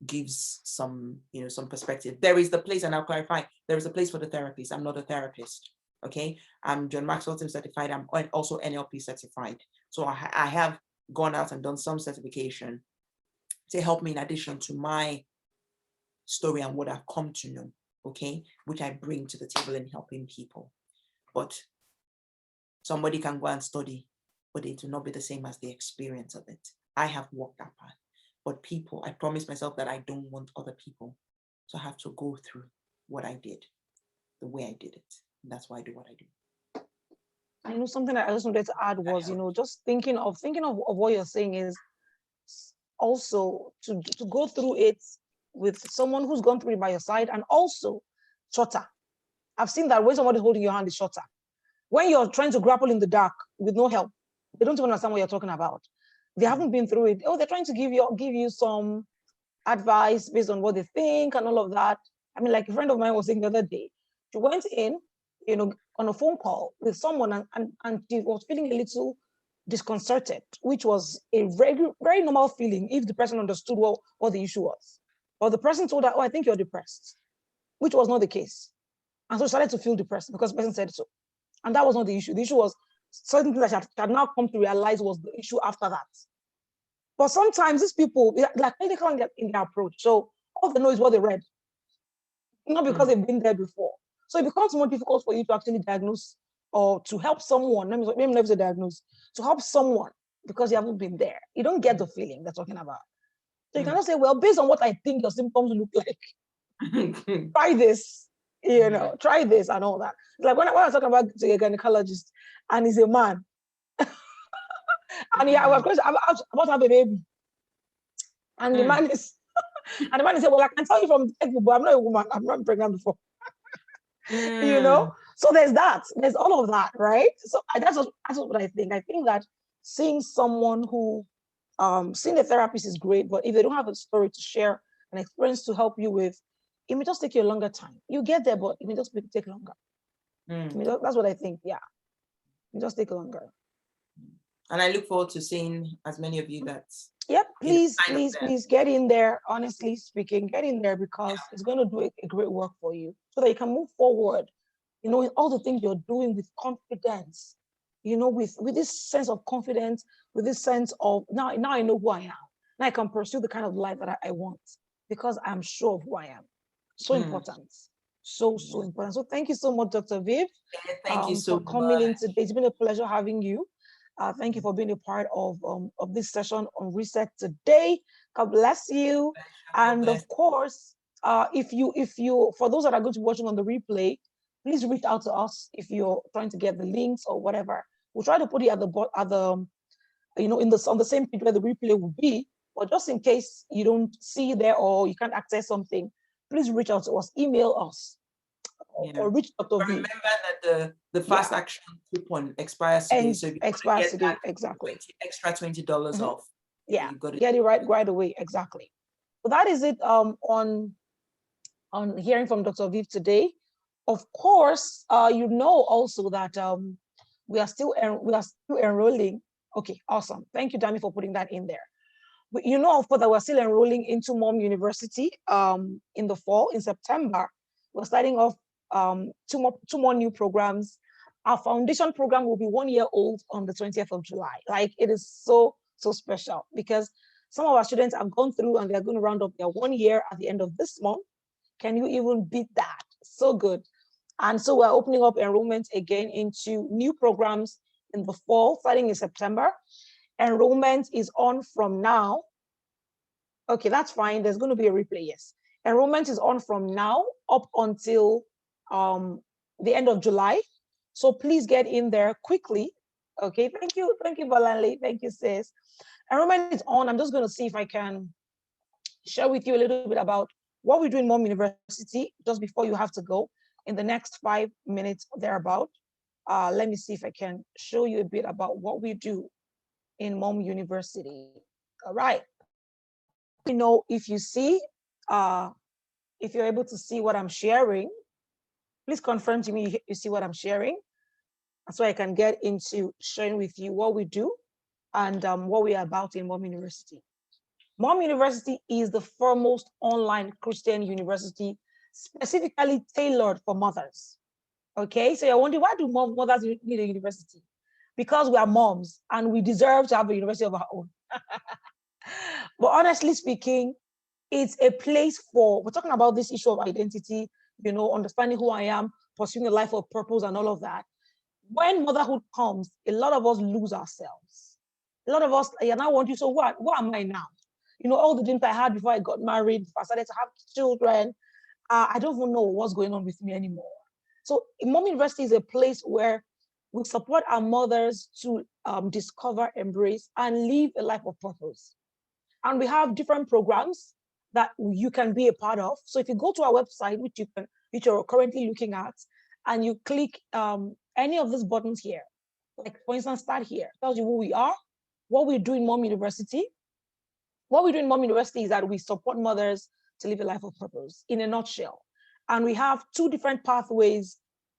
gives some, you know, some perspective. There is the place, and I'll clarify, there is a place for the therapist. I'm not a therapist. Okay, I'm John Maxwell Team certified. I'm also NLP certified. So I have gone out and done some certification to help me in addition to my story and what I've come to know, okay, which I bring to the table in helping people. But somebody can go and study, but it will not be the same as the experience of it. I have walked that path, but people, I promised myself that I don't want other people to have to go through what I did, the way I did it. And that's why I do what I do. I know something that I just wanted to add was, you know, just thinking of what you're saying is also to go through it with someone who's gone through it by your side, and also shorter. I've seen that when somebody's holding your hand is shorter. When you're trying to grapple in the dark with no help, they don't even understand what you're talking about. They haven't been through it. Oh, they're trying to give you some advice based on what they think and all of that. I mean, like a friend of mine was saying the other day, she went in, you know, on a phone call with someone, and she was feeling a little disconcerted, which was a very, very normal feeling if the person understood what the issue was. Or the person told her, oh, I think you're depressed, which was not the case. And so she started to feel depressed because the person said so. And that was not the issue. The issue was certain things that she had now come to realize was the issue after that. But sometimes these people, they're clinical in their approach. So all they know is what they read, not because they've been there before. So it becomes more difficult for you to actually diagnose or to help someone. Let me never say diagnose, to help someone because you haven't been there. You don't get the feeling they're talking about. So you cannot say, well, based on what I think your symptoms look like, try this, you know, try this and all that. Like when I was talking about a gynecologist and he's a man, and I was about to have a baby, and the man is, and the man said, well, I can tell you from but I'm not a woman, I'm not pregnant before. You know, so there's all of that, right? So that's what I think. I think that seeing someone who seeing a therapist is great, but if they don't have a story to share, an experience to help you with, it may just take you a longer time. You get there, but it may just take longer. I mean, that's what I think. Yeah, it just take longer. And I look forward to seeing as many of you that. Yep, please get in there. Honestly speaking, get in there because it's going to do a great work for you so that you can move forward. You know, with all the things you're doing with confidence. You know, with this sense of confidence, with this sense of now I know who I am. Now I can pursue the kind of life that I want because I'm sure of who I am. So important. So important. So thank you so much, Dr. Viv. Thank you so for coming in today. It's been a pleasure having you. Thank you for being a part of this session on Reset today. God bless you. And of course, if you for those that are going to be watching on the replay, please reach out to us if you're trying to get the links or whatever. We'll try to put it at the you know, on the same page where the replay will be. But just in case you don't see there or you can't access something, please reach out to us, email us, or reach Dr. V. Remember that the fast action coupon expires today, so if you expires today, exactly. Extra $20 off. Yeah, get it right away, exactly. So that is it on hearing from Dr. Viv today. Of course, you know also that we are still enrolling. Okay, awesome. Thank you, Dami, for putting that in there. But you know, of course, that we're still enrolling into Mom University in the fall, in September. We're starting off two more new programs. Our foundation program will be 1 year old on the 20th of July. Like, it is so special because some of our students have gone through and they're going to round up their 1 year at the end of this month. Can you even beat that? So good. And so we're opening up enrollment again into new programs in the fall, starting in September. Enrollment is on from now. Okay, that's fine. There's going to be a replay, yes. Enrollment is on from now up until the end of July. So please get in there quickly. Okay, thank you, Balanle. Thank you, sis. Enrollment is on. I'm just going to see if I can share with you a little bit about what we do in Mom University just before you have to go in the next 5 minutes thereabout. Let me see if I can show you a bit about what we do in Mom University. All right. You know, if you see, if you're able to see what I'm sharing, Please confirm to me you see what I'm sharing, so I can get into sharing with you what we do and what we are about in Mom University. Mom University is the foremost online Christian university specifically tailored for mothers. Okay, so you're wondering, why do mothers need a university? Because we are moms and we deserve to have a university of our own. But honestly speaking, it's a place for, we're talking about this issue of identity, understanding who I am, pursuing a life of purpose and all of that. When motherhood comes, a lot of us lose ourselves. A lot of us, I now want you, so what am I now? All the dreams I had before I got married, before I started to have children, I don't even know what's going on with me anymore. So Mom University is a place where we support our mothers to discover, embrace, and live a life of purpose. And we have different programs that you can be a part of. So if you go to our website, which you're currently looking at, and you click any of these buttons here, like for instance, start here, tells you who we are, what we do in Mom University. What we do in Mom University is that we support mothers to live a life of purpose in a nutshell. And we have two different pathways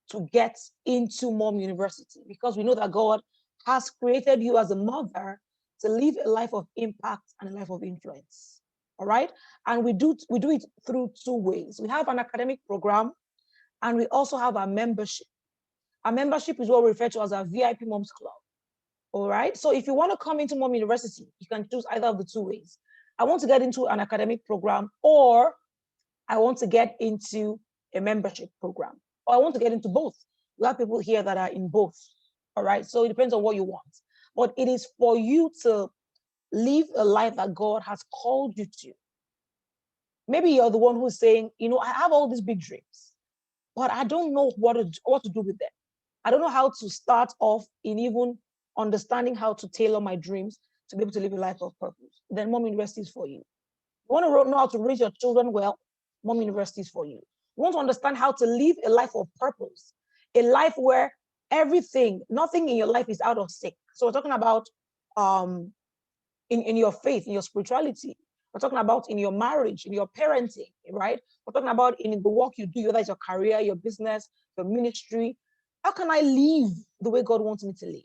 to get into Mom University, because we know that God has created you as a mother to live a life of impact and a life of influence. All right. And we do it through two ways. We have an academic program, and we also have our membership. Our membership is what we refer to as our VIP Moms Club. All right. So if you want to come into Mom University, you can choose either of the two ways. I want to get into an academic program, or I want to get into a membership program, or I want to get into both. We have people here that are in both. All right. So it depends on what you want. But it is for you to live a life that God has called you to. Maybe you're the one who's saying, I have all these big dreams, but I don't know what to do with them. I don't know how to start off in even understanding how to tailor my dreams to be able to live a life of purpose. Then Mom University is for you. You want to know how to raise your children well? Mom University is for you. You want to understand how to live a life of purpose, a life where nothing in your life is out of sync. So we're talking about in your faith, in your spirituality. We're talking about in your marriage, in your parenting, right? We're talking about in the work you do, whether it's your career, your business, your ministry. How can I live the way God wants me to live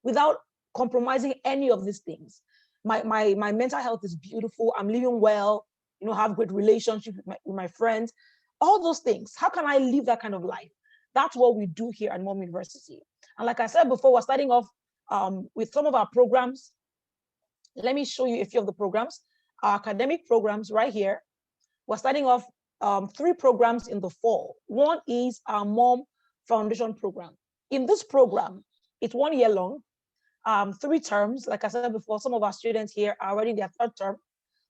without compromising any of these things? My mental health is beautiful. I'm living well, have great relationships with my friends, all those things. How can I live that kind of life? That's what we do here at Mom University. And like I said before, we're starting off with some of our programs. Let me show you a few of the programs. Our academic programs right here. We're starting off 3 programs in the fall. One is our Mom Foundation program. In this program, it's 1 year long, 3 terms. Like I said before, some of our students here are already in their 3rd term.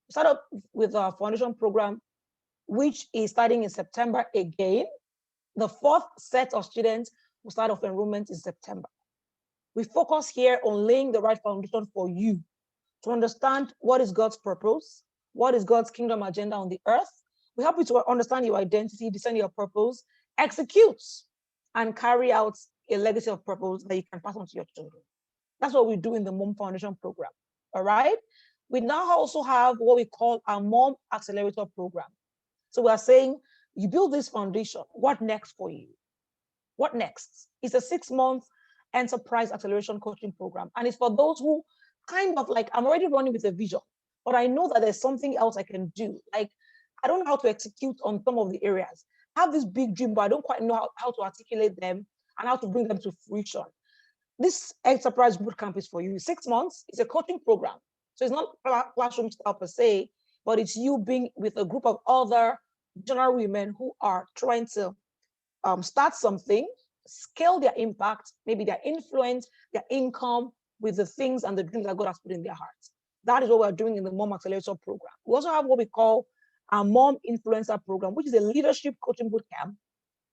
We start up with our foundation program, which is starting in September again. The 4th set of students will start off enrollment in September. We focus here on laying the right foundation for you to understand what is God's purpose, what is God's kingdom agenda on the earth. We help you to understand your identity, discern your purpose, execute, and carry out a legacy of purpose that you can pass on to your children. That's what we do in the Mom Foundation program. All right. We now also have what we call our Mom Accelerator program. So we are saying, you build this foundation. What next for you? What next? It's a 6-month enterprise acceleration coaching program. And it's for those who kind of like, I'm already running with a vision, but I know that there's something else I can do. Like, I don't know how to execute on some of the areas. I have this big dream, but I don't quite know how to articulate them and how to bring them to fruition. This enterprise bootcamp is for you. 6 months. It's a coaching program. So it's not classroom style per se, but it's you being with a group of other general women who are trying to start something, scale their impact, maybe their influence, their income with the things and the dreams that God has put in their hearts. That is what we're doing in the Mom Accelerator program. We also have what we call our Mom Influencer program, which is a leadership coaching bootcamp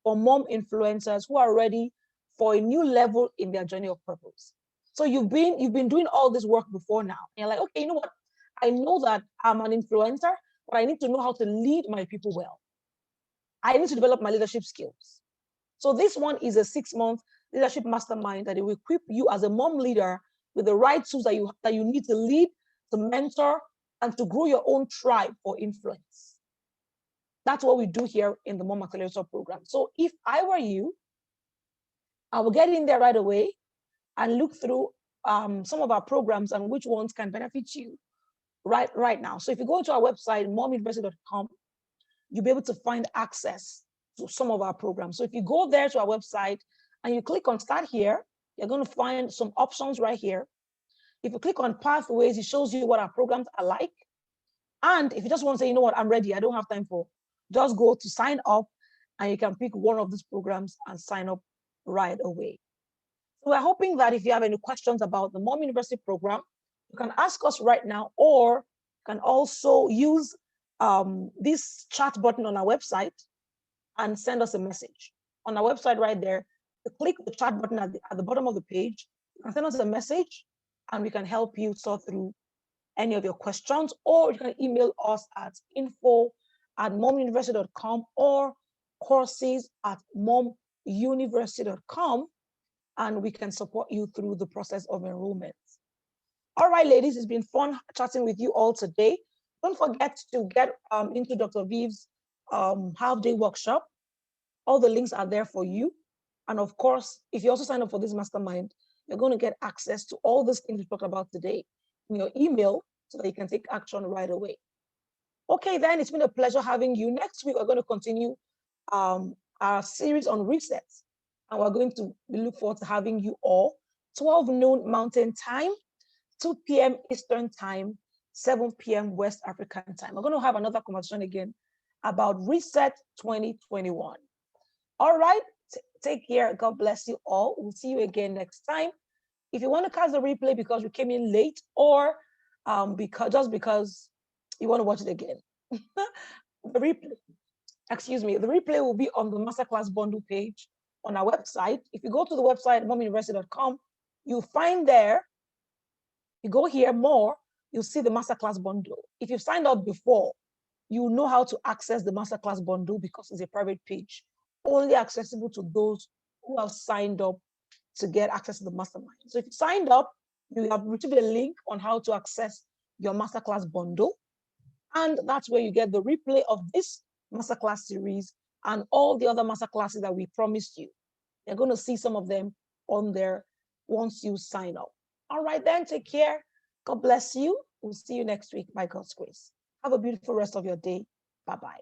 for mom influencers who are ready for a new level in their journey of purpose. So you've been doing all this work before now. And you're like, okay, you know what? I know that I'm an influencer, but I need to know how to lead my people well. I need to develop my leadership skills. So this one is a 6-month leadership mastermind that will equip you as a mom leader with the right tools that you need to lead, to mentor, and to grow your own tribe for influence. That's what we do here in the Mom Accelerator program. So if I were you, I will get in there right away and look through some of our programs and which ones can benefit you right now. So if you go to our website, momuniversity.com, you'll be able to find access to some of our programs. So if you go there to our website and you click on Start Here, you're going to find some options right here. If you click on Pathways, it shows you what our programs are like. And if you just want to say, you know what, I'm ready, I don't have time for, just go to Sign Up and you can pick one of these programs and sign up right away. So we're hoping that if you have any questions about the Mom University program, you can ask us right now, or you can also use this chat button on our website and send us a message. On our website right there, you click the chat button at the bottom of the page, you can send us a message and we can help you sort through any of your questions, or you can email us at info@momuniversity.com or courses@momuniversity.com, and we can support you through the process of enrollment. All right, ladies, it's been fun chatting with you all today. Don't forget to get into Dr. Viv's half-day workshop. All the links are there for you. And of course, if you also sign up for this mastermind, you're going to get access to all these things we talked about today in your email so that you can take action right away. Okay, then it's been a pleasure having you. Next week, we're going to continue our series on resets. And we're going to look forward to having you all 12 noon Mountain Time, 2 p.m. Eastern Time, 7 p.m. West African Time. We're going to have another conversation again about Reset 2021. All right, take care. God bless you all. We'll see you again next time. If you want to catch the replay because you came in late, or because you want to watch it again, the replay will be on the Masterclass Bundle page on our website. If you go to the website, momuniversity.com, you'll find there, you go here more, you'll see the Masterclass Bundle. If you've signed up before, you know how to access the Masterclass Bundle because it's a private page, only accessible to those who have signed up to get access to the mastermind. So if you signed up, you have received a link on how to access your Masterclass Bundle. And that's where you get the replay of this Masterclass series and all the other Masterclasses that we promised you. You're going to see some of them on there once you sign up. All right, then, take care. God bless you. We'll see you next week by God's grace. Have a beautiful rest of your day. Bye-bye.